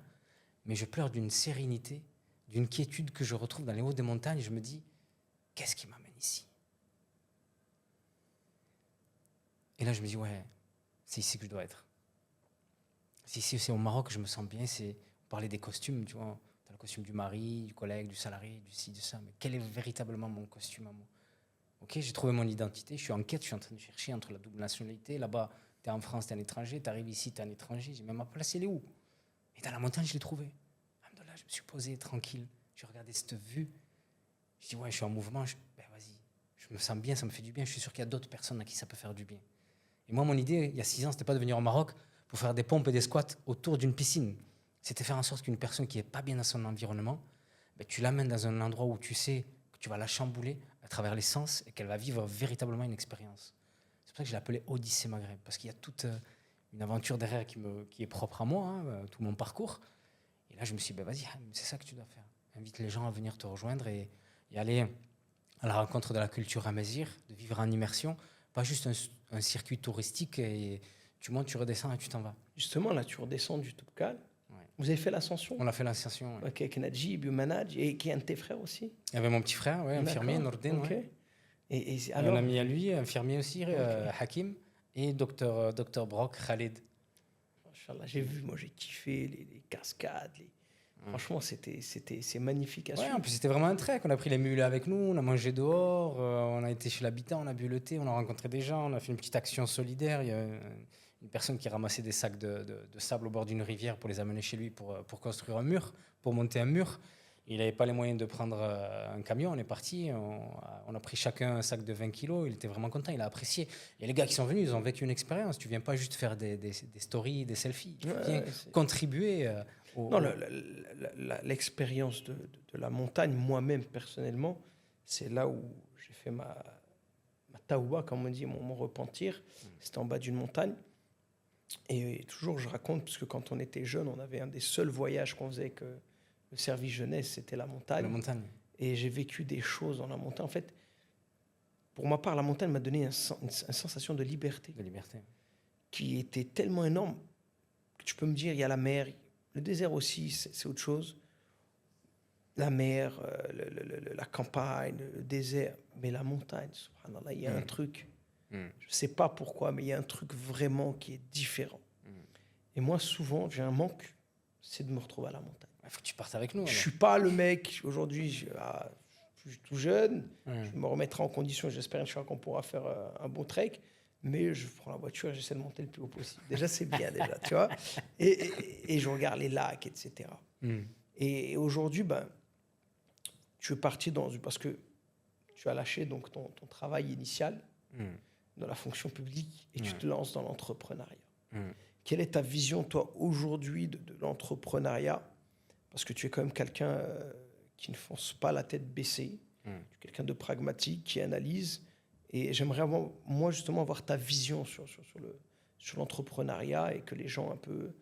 mais je pleure d'une sérénité, d'une quiétude que je retrouve dans les hauts des montagnes. Je me dis, qu'est-ce qui m'amène ici? Et là, je me dis, ouais, c'est ici que je dois être. C'est ici, c'est au Maroc que je me sens bien. On parlait des costumes, tu vois. Tu as le costume du mari, du collègue, du salarié, du ci, du ça. Mais quel est véritablement mon costume à moi? Ok, j'ai trouvé mon identité, je suis en quête, je suis en train de chercher entre la double nationalité. Là-bas, tu es en France, tu es un étranger. Tu arrives ici, tu es un étranger. J'ai même ma place, elle est où? Et dans la montagne, je l'ai trouvée. Alhamdoulilah, je me suis posé tranquille. J'ai regardé cette vue. Je dis, ouais, je suis en mouvement. Ben vas-y, je me sens bien, ça me fait du bien. Je suis sûr qu'il y a d'autres personnes à qui ça peut faire du bien. Et moi, mon idée, il y a 6 ans, c'était pas de venir au Maroc pour faire des pompes et des squats autour d'une piscine. C'était faire en sorte qu'une personne qui n'est pas bien dans son environnement, ben, tu l'amènes dans un endroit où tu sais que tu vas la chambouler à travers les sens et qu'elle va vivre véritablement une expérience. C'est pour ça que je l'ai appelé Odyssée Maghreb, parce qu'il y a toute une aventure derrière qui est propre à moi, hein, tout mon parcours. Et là, je me suis dit, ben, vas-y, c'est ça que tu dois faire. Invite les gens à venir te rejoindre et aller à la rencontre de la culture amazigh, de vivre en immersion, pas juste un circuit touristique et tu montes, tu redescends et tu t'en vas. Justement, là, tu redescends du Toubkal. Ouais. Vous avez fait l'ascension? On a fait l'ascension. Ouais. Ok, avec Najib, Manaj, et qui est un de tes frères aussi? Il y avait mon petit frère, ouais, infirmier, Nordin. Okay. Ouais. Et alors, un ami à lui, infirmier aussi, Hakim, et docteur Brock, Khalid. Inch'Allah, j'ai vu, moi j'ai kiffé les cascades, Franchement, c'est magnifique à Ouais, suivre. en plus, c'était vraiment un trek. On a pris les mules avec nous, on a mangé dehors, on a été chez l'habitant, on a bu le thé, on a rencontré des gens, on a fait une petite action solidaire. Il y a une personne qui ramassait des sacs de sable au bord d'une rivière pour les amener chez lui pour construire un mur, pour monter un mur. Il n'avait pas les moyens de prendre un camion, on est parti, on a pris chacun un sac de 20 kilos, il était vraiment content, il a apprécié. Et les gars qui sont venus, ils ont vécu une expérience. Tu viens pas juste faire des stories, des selfies, tu viens contribuer Non, l'expérience de la montagne, moi-même personnellement, c'est là où j'ai fait ma taouba, comme on dit, mon repentir. C'était en bas d'une montagne. Et toujours, je raconte, parce que quand on était jeune, on avait un des seuls voyages qu'on faisait que le service jeunesse, c'était la montagne. La montagne. Et j'ai vécu des choses dans la montagne. En fait, pour ma part, la montagne m'a donné une sensation de liberté. De liberté. Qui était tellement énorme que tu peux me dire, il y a la mer, le désert aussi, c'est autre chose. La mer, la campagne, le désert, mais la montagne, subhanallah, il y a un truc, je ne sais pas pourquoi, mais il y a un truc vraiment qui est différent. Et moi, souvent, j'ai un manque, c'est de me retrouver à la montagne. Il faut que tu partes avec nous. Je ne suis pas le mec, aujourd'hui, je suis tout jeune, je me remettrai en condition, j'espère Inch'Allah qu'on pourra faire un bon trek, mais je prends la voiture et j'essaie de monter le plus haut possible. Déjà, c'est bien, déjà, tu vois. Et je regarde les lacs, etc. Et aujourd'hui, ben, tu es parti parce que tu as lâché donc, ton travail initial dans la fonction publique et tu te lances dans l'entrepreneuriat. Quelle est ta vision, toi, aujourd'hui, de l'entrepreneuriat? Parce que tu es quand même quelqu'un qui ne fonce pas la tête baissée. Tu es quelqu'un de pragmatique, qui analyse. Et j'aimerais, moi, justement, avoir ta vision sur l'entrepreneuriat et que les gens un peu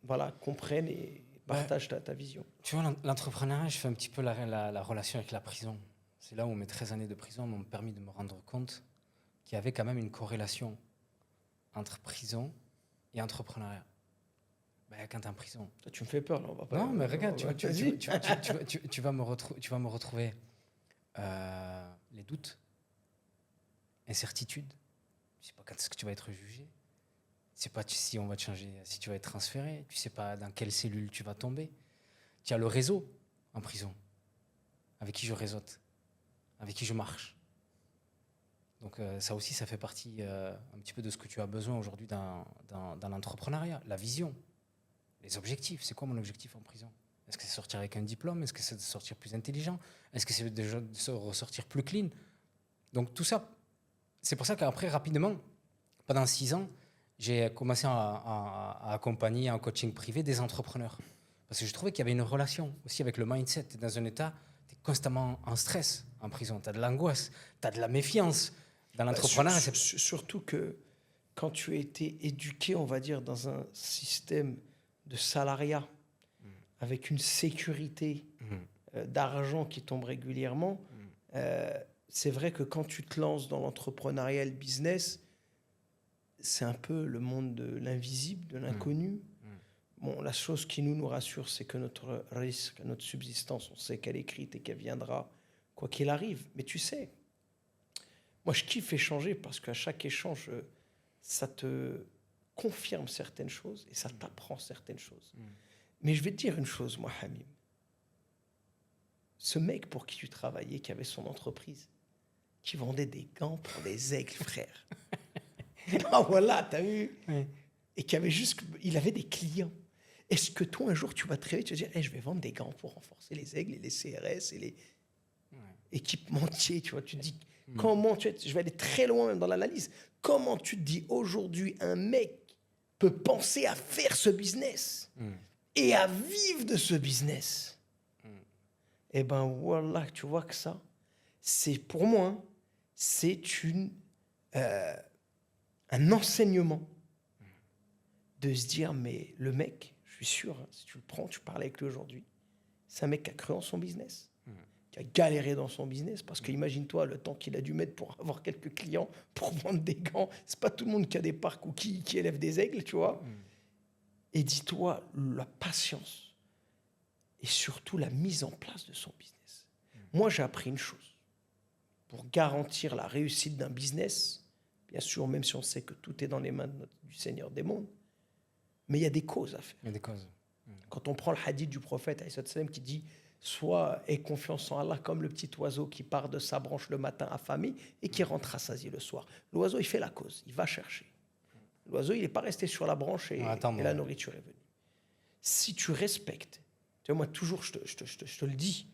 voilà, comprennent et partagent ta vision. Tu vois, l'entrepreneuriat, je fais un petit peu la relation avec la prison. C'est là où mes 13 années de prison m'ont permis de me rendre compte qu'il y avait quand même une corrélation entre prison et entrepreneuriat. Ben, quand t'es en prison. Toi, tu me fais peur, là. On va pas, non, mais regarde, tu vas me retrouver les doutes, incertitudes. Tu sais pas quand est-ce que tu vas être jugé. Tu sais pas si on va te changer, si tu vas être transféré. Tu sais pas dans quelle cellule tu vas tomber. Tu as le réseau en prison, avec qui je réseaute, avec qui je marche. Donc ça aussi, ça fait partie un petit peu de ce que tu as besoin aujourd'hui dans l'entrepreneuriat. La vision, les objectifs. C'est quoi mon objectif en prison? Est-ce que c'est sortir avec un diplôme? Est-ce que c'est de sortir plus intelligent? Est-ce que c'est de ressortir plus clean? Donc tout ça, c'est pour ça qu'après, rapidement, pendant 6 ans, j'ai commencé à accompagner en coaching privé des entrepreneurs. Parce que je trouvais qu'il y avait une relation aussi avec le mindset. Tu es dans un état, tu es constamment en stress en prison. Tu as de l'angoisse, tu as de la méfiance. Dans l'entrepreneuriat, surtout que quand tu as été éduqué, on va dire, dans un système de salariat, avec une sécurité d'argent qui tombe régulièrement, c'est vrai que quand tu te lances dans l'entrepreneuriat, le business, c'est un peu le monde de l'invisible, de l'inconnu. Bon, la chose qui nous rassure, c'est que notre risque, notre subsistance, on sait qu'elle est écrite et qu'elle viendra, quoi qu'il arrive. Mais tu sais, moi, je kiffe échanger parce qu'à chaque échange, ça te confirme certaines choses et ça t'apprend certaines choses. Mais je vais te dire une chose, moi, Hamim. Ce mec pour qui tu travaillais, qui avait son entreprise, qui vendait des gants pour des aigles, frère. Ah, voilà, t'as vu? Oui. Et qui avait il avait des clients. Est-ce que toi, un jour, tu vas te réveiller et tu vas dire, hey, je vais vendre des gants pour renforcer les aigles et les CRS et les équipementiers, tu vois? Tu te dis, comment je vais aller très loin même dans l'analyse. Comment tu te dis aujourd'hui, un mec peut penser à faire ce business et à vivre de ce business? Eh ben, voilà, tu vois que ça, c'est pour moi, c'est un enseignement de se dire, mais le mec, je suis sûr, hein, si tu le prends, tu parles avec lui aujourd'hui, c'est un mec qui a cru en son business, qui a galéré dans son business, parce que imagine-toi le temps qu'il a dû mettre pour avoir quelques clients, pour vendre des gants. C'est pas tout le monde qui a des parcs ou qui élève des aigles, tu vois. Et dis-toi la patience et surtout la mise en place de son business. Moi, j'ai appris une chose. Pour garantir la réussite d'un business, bien sûr, même si on sait que tout est dans les mains du Seigneur des mondes, mais il y a des causes à faire. Il y a des causes. Quand on prend le hadith du prophète alayhi salam qui dit « Sois aie confiance en Allah comme le petit oiseau qui part de sa branche le matin affamé et qui rentre rassasié le soir. » L'oiseau, il fait la cause, il va chercher. L'oiseau, il n'est pas resté sur la branche et la nourriture est venue. Si tu respectes, tu vois, moi toujours je te le dis,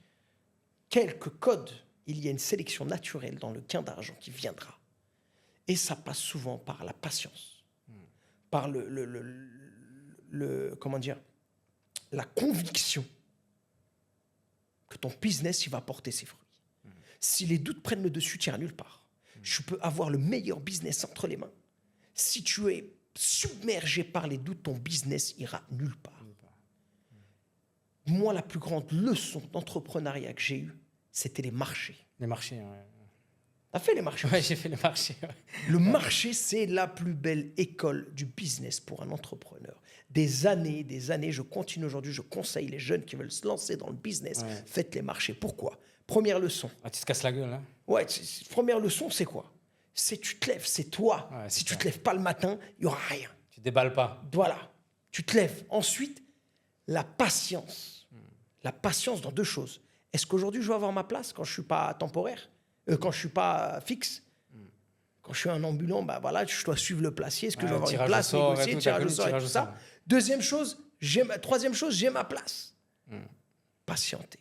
quelques codes, il y a une sélection naturelle dans le gain d'argent qui viendra. Et ça passe souvent par la patience, par comment dire, la conviction que ton business il va porter ses fruits. Si les doutes prennent le dessus, tu n'iras nulle part. Tu peux avoir le meilleur business entre les mains. Si tu es submergé par les doutes, ton business ira nulle part. Moi, la plus grande leçon d'entrepreneuriat que j'ai eue, c'était les marchés. Les marchés, ouais. T'as fait les marchés? Ouais, j'ai fait les marchés. Ouais. Le marché, c'est la plus belle école du business pour un entrepreneur. Des années, je continue aujourd'hui, je conseille les jeunes qui veulent se lancer dans le business, faites les marchés. Pourquoi? Première leçon. Ah, tu te casses la gueule, hein? Ouais, première leçon, c'est quoi? C'est tu te lèves, c'est toi. Ouais, si tu te lèves pas le matin, il y aura rien. Tu déballes pas. Voilà, tu te lèves. Ensuite, la patience. La patience dans deux choses. Est-ce qu'aujourd'hui, je vais avoir ma place quand je suis pas temporaire? Quand je suis pas fixe? Quand je suis un ambulant, bah voilà, je dois suivre le placier. Est-ce que je vais avoir une place, négocier, tirage au sort et tout ça? Troisième chose, j'ai ma place. Patienter.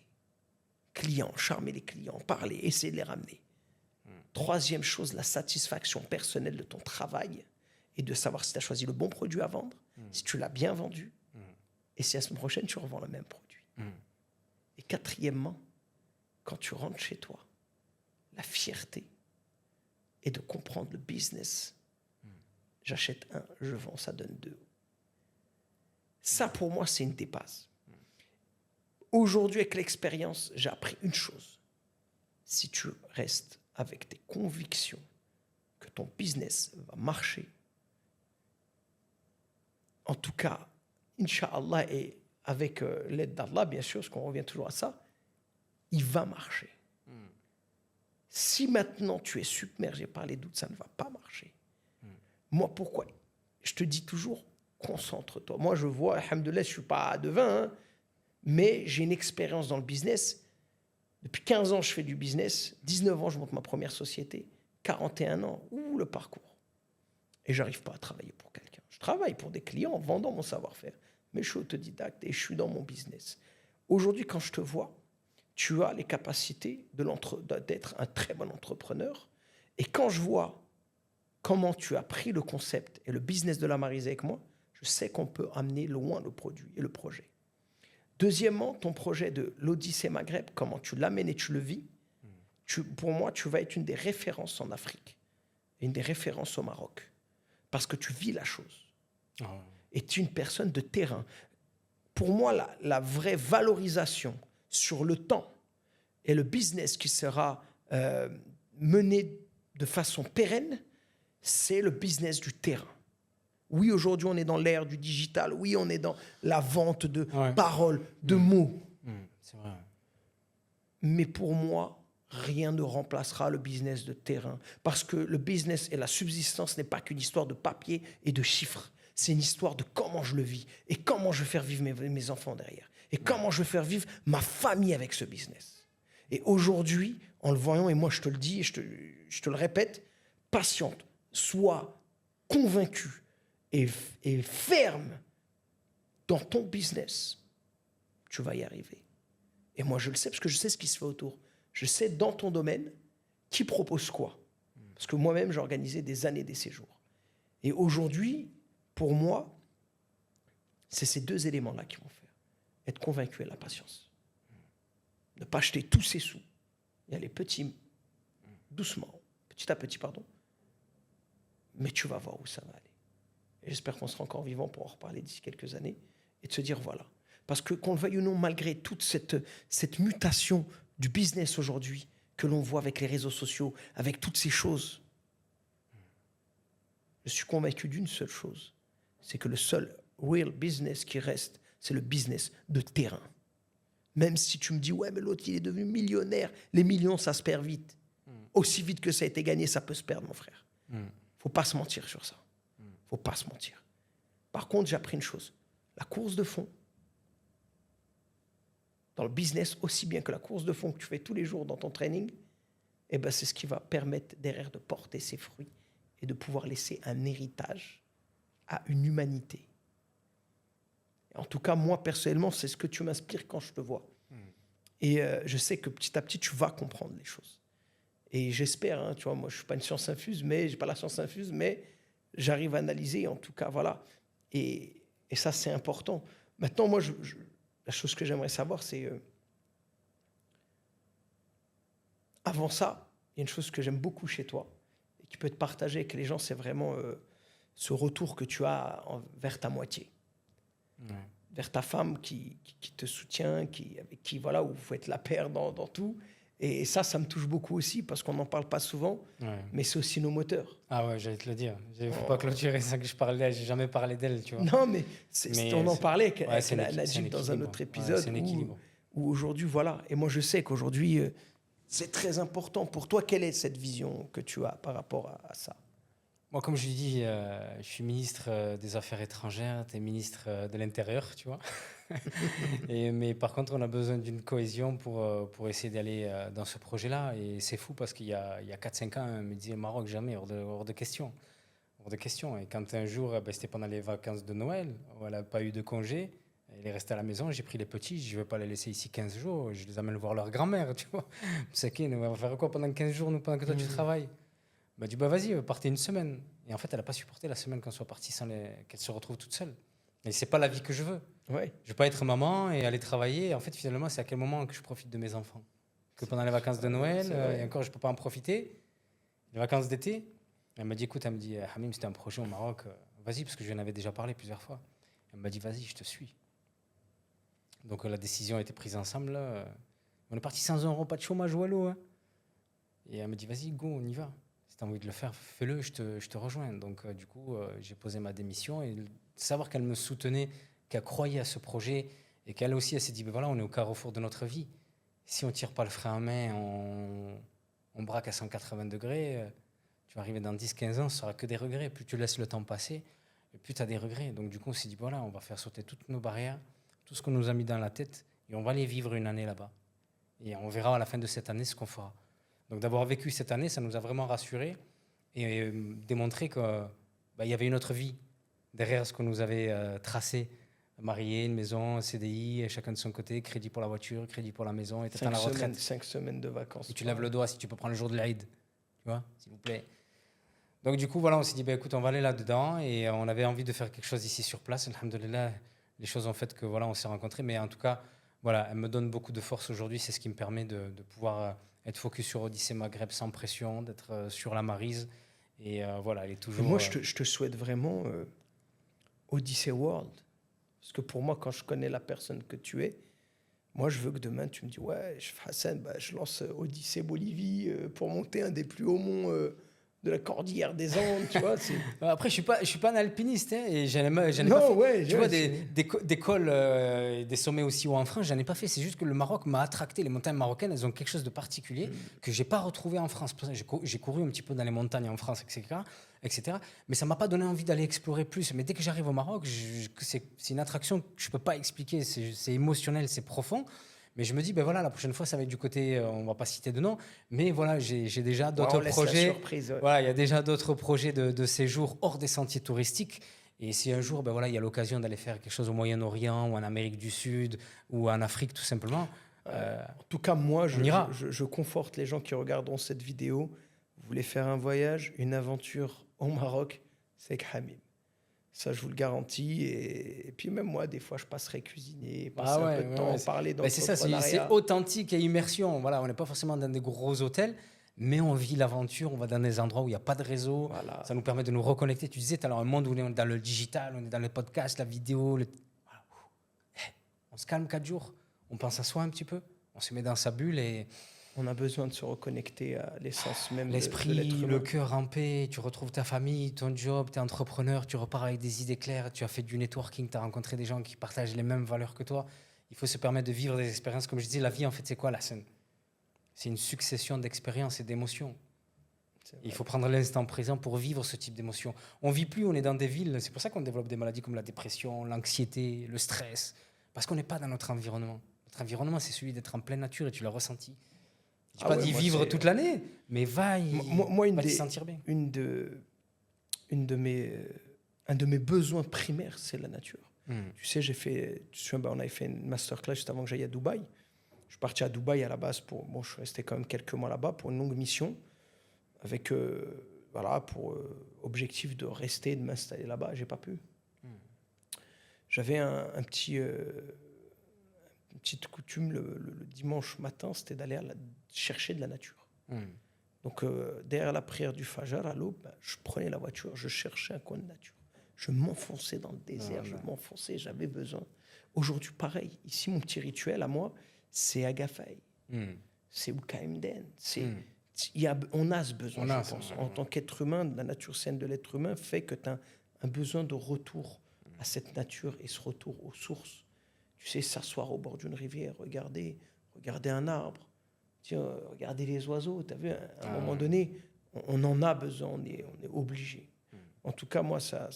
Clients, charmer les clients, parler, essayer de les ramener. Troisième chose, la satisfaction personnelle de ton travail et de savoir si tu as choisi le bon produit à vendre, si tu l'as bien vendu, et si la semaine prochaine, tu revends le même produit. Et quatrièmement, quand tu rentres chez toi, la fierté est de comprendre le business. J'achète un, je vends, ça donne deux. Ça, pour moi, c'est une des bases. Aujourd'hui, avec l'expérience, j'ai appris une chose. Si tu restes avec tes convictions que ton business va marcher, en tout cas, Inch'Allah, et avec l'aide d'Allah, bien sûr, parce qu'on revient toujours à ça, il va marcher. Si maintenant tu es submergé par les doutes, ça ne va pas marcher. Moi, pourquoi? Je te dis toujours, concentre-toi. Moi, je vois, alhamdoulilah, je ne suis pas devin, hein, mais j'ai une expérience dans le business. Depuis 15 ans, je fais du business. 19 ans, je monte ma première société. 41 ans, le parcours. Et je n'arrive pas à travailler pour quelqu'un. Je travaille pour des clients en vendant mon savoir-faire. Mais je suis autodidacte et je suis dans mon business. Aujourd'hui, quand je te vois, tu as les capacités d'être un très bon entrepreneur. Et quand je vois comment tu as pris le concept et le business de la Maryse avec moi, je sais qu'on peut amener loin le produit et le projet. Deuxièmement, ton projet de l'Odyssée Maghreb, comment tu l'amènes et tu le vis, pour moi, tu vas être une des références en Afrique et une des références au Maroc. Parce que tu vis la chose. Et tu es une personne de terrain. Pour moi, la vraie valorisation sur le temps et le business qui sera mené de façon pérenne, c'est le business du terrain. Oui, aujourd'hui, on est dans l'ère du digital. Oui, on est dans la vente de paroles, de mots. C'est vrai. Mais pour moi, rien ne remplacera le business de terrain. Parce que le business et la subsistance n'est pas qu'une histoire de papier et de chiffres. C'est une histoire de comment je le vis et comment je vais faire vivre mes enfants derrière. Et comment je vais faire vivre ma famille avec ce business. Et aujourd'hui, en le voyant, et moi je te le dis, et je te le répète, patiente, sois convaincu et ferme dans ton business. Tu vas y arriver. Et moi je le sais parce que je sais ce qui se fait autour. Je sais dans ton domaine qui propose quoi. Parce que moi-même j'ai organisé des années des séjours. Et aujourd'hui, pour moi, c'est ces deux éléments-là qui vont faire. Être convaincu et la patience. Ne pas acheter tous ses sous. Y aller petit à petit, pardon. Mais tu vas voir où ça va aller. Et j'espère qu'on sera encore vivant pour en reparler d'ici quelques années et de se dire voilà. Parce que qu'on le veuille ou non, malgré toute cette mutation du business aujourd'hui que l'on voit avec les réseaux sociaux, avec toutes ces choses, je suis convaincu d'une seule chose, c'est que le seul real business qui reste, c'est le business de terrain. Même si tu me dis, ouais, mais l'autre, il est devenu millionnaire. Les millions, ça se perd vite. Aussi vite que ça a été gagné, ça peut se perdre, mon frère. Faut pas se mentir sur ça. Faut pas se mentir. Par contre, j'ai appris une chose. La course de fond, dans le business aussi bien que la course de fond que tu fais tous les jours dans ton training, eh ben, c'est ce qui va permettre derrière de porter ses fruits et de pouvoir laisser un héritage à une humanité. En tout cas, moi, personnellement, c'est ce que tu m'inspires quand je te vois. Et je sais que petit à petit, tu vas comprendre les choses. Et j'espère, hein, tu vois, moi, je ne suis pas une science infuse, mais j'ai pas la science infuse, mais j'arrive à analyser, en tout cas, voilà. Et ça, c'est important. Maintenant, moi, la chose que j'aimerais savoir, c'est... avant ça, il y a une chose que j'aime beaucoup chez toi, et qui peut être partagée avec les gens, c'est vraiment ce retour que tu as vers ta moitié. Ouais. Vers ta femme qui te soutient, avec qui, voilà, où vous faites la paire dans tout. Et ça me touche beaucoup aussi, parce qu'on n'en parle pas souvent, mais c'est aussi nos moteurs. Ah ouais, j'allais te le dire. Il ne faut pas clôturer ça que je parlais d'elle. Je n'ai jamais parlé d'elle, tu vois. Non, mais on en parlait avec Najib dans un autre épisode. C'est un équilibre. Où aujourd'hui, voilà. Et moi, je sais qu'aujourd'hui, c'est très important. Pour toi, quelle est cette vision que tu as par rapport à ça? Moi, comme je lui dis, je suis ministre des Affaires étrangères, tu es ministre de l'Intérieur, tu vois. Mais par contre, on a besoin d'une cohésion pour essayer d'aller dans ce projet-là. Et c'est fou parce qu'il y a 4-5 ans, on me disait Maroc, jamais, hors de question. Hors de question. Et quand un jour, c'était pendant les vacances de Noël, où elle n'a pas eu de congé, elle est restée à la maison, j'ai pris les petits, je ne vais pas les laisser ici 15 jours, je les amène voir leur grand-mère, tu vois. C'est qui, on va faire quoi pendant 15 jours, nous, pendant que toi, tu travailles? Bah, du vas-y, partez une semaine. Et en fait, elle n'a pas supporté la semaine qu'on soit parti sans qu'elle se retrouve toute seule. Et c'est pas la vie que je veux. Ouais. Je veux pas être maman et aller travailler. Et en fait, finalement, c'est à quel moment que je profite de mes enfants? Que pendant les vacances de Noël, et encore, je peux pas en profiter. Les vacances d'été. Elle m'a dit, écoute, Hamim, c'était un projet au Maroc. Vas-y, parce que je lui en avais déjà parlé plusieurs fois. Elle m'a dit, vas-y, je te suis. Donc la décision a été prise ensemble. Là. On est parti sans €, pas de chômage, wallo. Hein. Et elle m'a dit, vas-y, go, on y va. Si tu as envie de le faire, fais-le, je te rejoins. Donc, du coup, j'ai posé ma démission. Et savoir qu'elle me soutenait, qu'elle croyait à ce projet, et qu'elle aussi, elle s'est dit, ben voilà, on est au carrefour de notre vie. Si on ne tire pas le frein à main, on braque à 180 degrés, tu vas arriver dans 10-15 ans, ce sera que des regrets. Plus tu laisses le temps passer, et plus tu as des regrets. Donc, du coup, on s'est dit, voilà, on va faire sauter toutes nos barrières, tout ce qu'on nous a mis dans la tête, et on va aller vivre une année là-bas. Et on verra à la fin de cette année ce qu'on fera. Donc d'avoir vécu cette année, ça nous a vraiment rassurés et démontré qu'il y avait une autre vie derrière ce qu'on nous avait tracé. Marié, une maison, un CDI, chacun de son côté, crédit pour la voiture, crédit pour la maison, et t'es à la retraite. 5 semaines de vacances. Et tu lèves le doigt si tu peux prendre le jour de l'Aïd, tu vois, s'il vous plaît. Donc du coup, voilà, on s'est dit, écoute, on va aller là-dedans, et on avait envie de faire quelque chose ici sur place. Alhamdoulilah, les choses ont fait que voilà, on s'est rencontrés, mais en tout cas, voilà, elle me donne beaucoup de force aujourd'hui, c'est ce qui me permet de pouvoir être focus sur Odyssée Maghreb sans pression, d'être sur la Maryse. Et voilà, elle est toujours... Moi, je te souhaite vraiment Odyssey World. Parce que pour moi, quand je connais la personne que tu es, moi, je veux que demain, tu me dis, ouais, Hassan, je lance Odyssée Bolivie pour monter un des plus hauts monts de la cordillère des Andes, tu vois. Après, je suis pas un alpiniste, hein, et j'en ai pas fait. Ouais, tu vois, des cols, des sommets aussi hauts en France, j'en ai pas fait. C'est juste que le Maroc m'a attracté. Les montagnes marocaines, elles ont quelque chose de particulier que j'ai pas retrouvé en France. J'ai couru un petit peu dans les montagnes en France, etc. Mais ça m'a pas donné envie d'aller explorer plus. Mais dès que j'arrive au Maroc, c'est une attraction que je peux pas expliquer. C'est émotionnel, c'est profond. Mais je me dis, ben voilà, la prochaine fois, ça va être du côté, on va pas citer de nom, mais voilà, j'ai déjà d'autres projets. Surprise, ouais. Voilà, il y a déjà d'autres projets de séjour hors des sentiers touristiques. Et si un jour, ben voilà, il y a l'occasion d'aller faire quelque chose au Moyen-Orient ou en Amérique du Sud ou en Afrique, tout simplement. En tout cas, moi, je conforte les gens qui regarderont cette vidéo. Vous voulez faire un voyage, une aventure au Maroc, c'est avec Hamim. Ça, je vous le garantis. Et puis même moi, des fois, je passerai cuisiner, passer un peu de temps, parler d'entrepreneuriat. C'est authentique et immersion. Voilà, on n'est pas forcément dans des gros hôtels, mais on vit l'aventure. On va dans des endroits où il n'y a pas de réseau. Voilà. Ça nous permet de nous reconnecter. Tu disais, tu as un monde où on est dans le digital, on est dans les podcasts, la vidéo. Voilà. On se calme 4 jours. On pense à soi un petit peu. On se met dans sa bulle et... On a besoin de se reconnecter à l'essence même l'esprit, de l'être humain. Le cœur en paix, tu retrouves ta famille, ton job, tu es entrepreneur, tu repars avec des idées claires, tu as fait du networking, tu as rencontré des gens qui partagent les mêmes valeurs que toi. Il faut se permettre de vivre des expériences. Comme je disais, la vie, en fait, c'est quoi la scène? C'est une succession d'expériences et d'émotions. Il faut prendre l'instant présent pour vivre ce type d'émotions. On ne vit plus, on est dans des villes. C'est pour ça qu'on développe des maladies comme la dépression, l'anxiété, le stress, parce qu'on n'est pas dans notre environnement. Notre environnement, c'est celui d'être en pleine nature et tu l'as ressenti. Je ne dis Ah pas ouais, d'y moi, vivre c'est- toute l'année, mais va Moi, va t'y sentir bien. un de mes besoins primaires, c'est la nature. Hmm. Tu sais, on avait fait une masterclass juste avant que j'aille à Dubaï. Je suis parti à Dubaï à la base je suis resté quand même quelques mois là-bas pour une longue mission avec, pour objectif de rester, de m'installer là-bas. J'ai pas pu. J'avais une petite coutume le dimanche matin, c'était d'aller chercher de la nature. Hmm. Donc, derrière la prière du Fajr, à l'aube, je prenais la voiture, je cherchais un coin de nature. Je m'enfonçais dans le désert, je m'enfonçais, j'avais besoin. Aujourd'hui, pareil. Ici, mon petit rituel à moi, c'est Agafay, c'est Oukaimden. On a ce besoin, je pense. En tant qu'être humain, la nature saine de l'être humain fait que tu as un besoin de retour à cette nature et ce retour aux sources. Tu sais, s'asseoir au bord d'une rivière, regarder un arbre, regarder les oiseaux. Tu as vu, à un moment donné, on en a besoin, on est obligé. En tout cas, moi, ça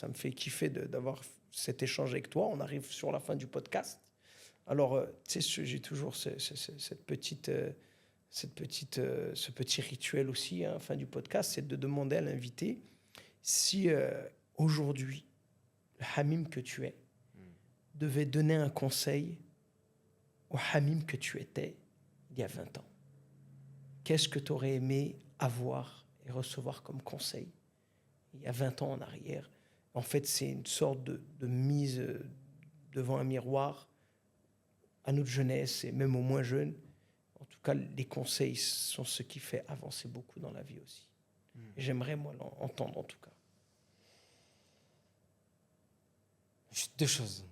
me fait kiffer d'avoir cet échange avec toi. On arrive sur la fin du podcast. Alors, tu sais, j'ai toujours ce petit rituel aussi, hein, fin du podcast, c'est de demander à l'invité si aujourd'hui, le Hamim que tu es devait donner un conseil au Hamim que tu étais il y a 20 ans. Qu'est-ce que tu aurais aimé avoir et recevoir comme conseil il y a 20 ans en arrière? En fait, c'est une sorte de mise devant un miroir à notre jeunesse et même aux moins jeunes. En tout cas, les conseils sont ce qui fait avancer beaucoup dans la vie aussi. Et j'aimerais, moi, l'entendre en tout cas. Juste deux choses.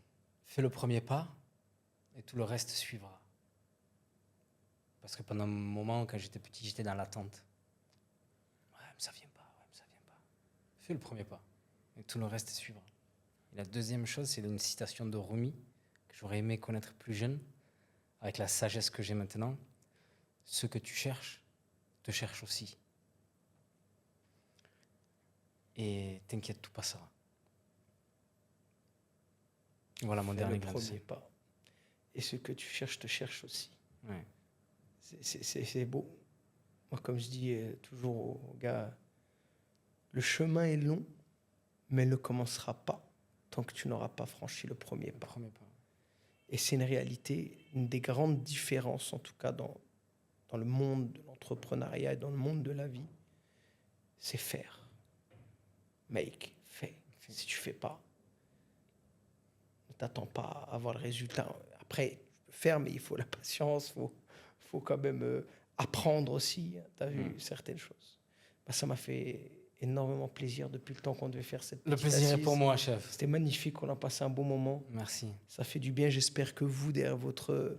Fais le premier pas et tout le reste suivra. Parce que pendant un moment, quand j'étais petit, j'étais dans l'attente. Ouais, mais ça vient pas, Fais le premier pas et tout le reste suivra. Et la deuxième chose, c'est une citation de Rumi que j'aurais aimé connaître plus jeune, avec la sagesse que j'ai maintenant. Ce que tu cherches, te cherche aussi. Et t'inquiète, tout passera. Voilà mon dernier grain de premier sel. pas. Et ce que tu cherches te cherche aussi. Ouais. C'est beau. Moi, comme je dis toujours aux gars, le chemin est long, mais il ne commencera pas tant que tu n'auras pas franchi le premier pas. Et c'est une réalité, une des grandes différences, en tout cas dans le monde de l'entrepreneuriat et dans le monde de la vie, c'est faire. Fais. Si tu ne fais pas, ne t'attends pas à avoir le résultat. Après, tu peux faire, mais il faut la patience, faut quand même apprendre aussi. Tu as vu certaines choses. Ça m'a fait énormément plaisir depuis le temps qu'on devait faire cette petite Le plaisir est assise. pour moi, chef. C'était magnifique, on a passé un bon moment. Merci. Ça fait du bien. J'espère que vous, derrière votre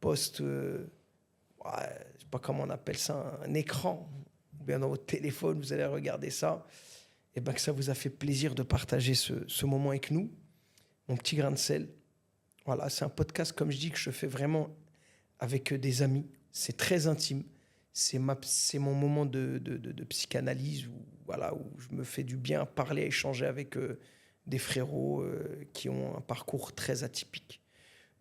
poste, je sais pas comment on appelle ça, un écran, ou bien dans votre téléphone, vous allez regarder ça, et que ça vous a fait plaisir de partager ce moment avec nous. Mon petit grain de sel. Voilà, c'est un podcast, comme je dis, que je fais vraiment avec des amis. C'est très intime. C'est mon moment de psychanalyse où je me fais du bien à parler, à échanger avec des frérots qui ont un parcours très atypique.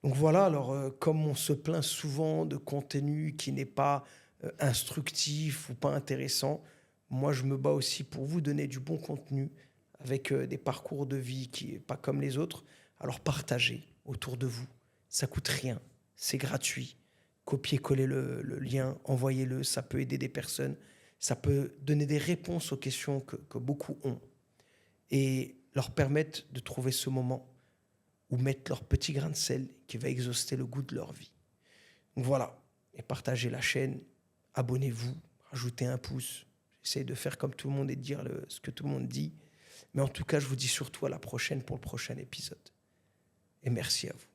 Donc voilà, alors comme on se plaint souvent de contenu qui n'est pas instructif ou pas intéressant, moi je me bats aussi pour vous donner du bon contenu avec des parcours de vie qui n'est pas comme les autres. Alors partagez autour de vous, ça coûte rien, c'est gratuit. Copiez-coller le lien, envoyez-le, ça peut aider des personnes, ça peut donner des réponses aux questions que beaucoup ont et leur permettre de trouver ce moment où mettre leur petit grain de sel qui va exhauster le goût de leur vie. Donc voilà, et partagez la chaîne, abonnez-vous, rajoutez un pouce. J'essaie de faire comme tout le monde et de dire ce que tout le monde dit. Mais en tout cas, je vous dis surtout à la prochaine pour le prochain épisode. Et merci à vous.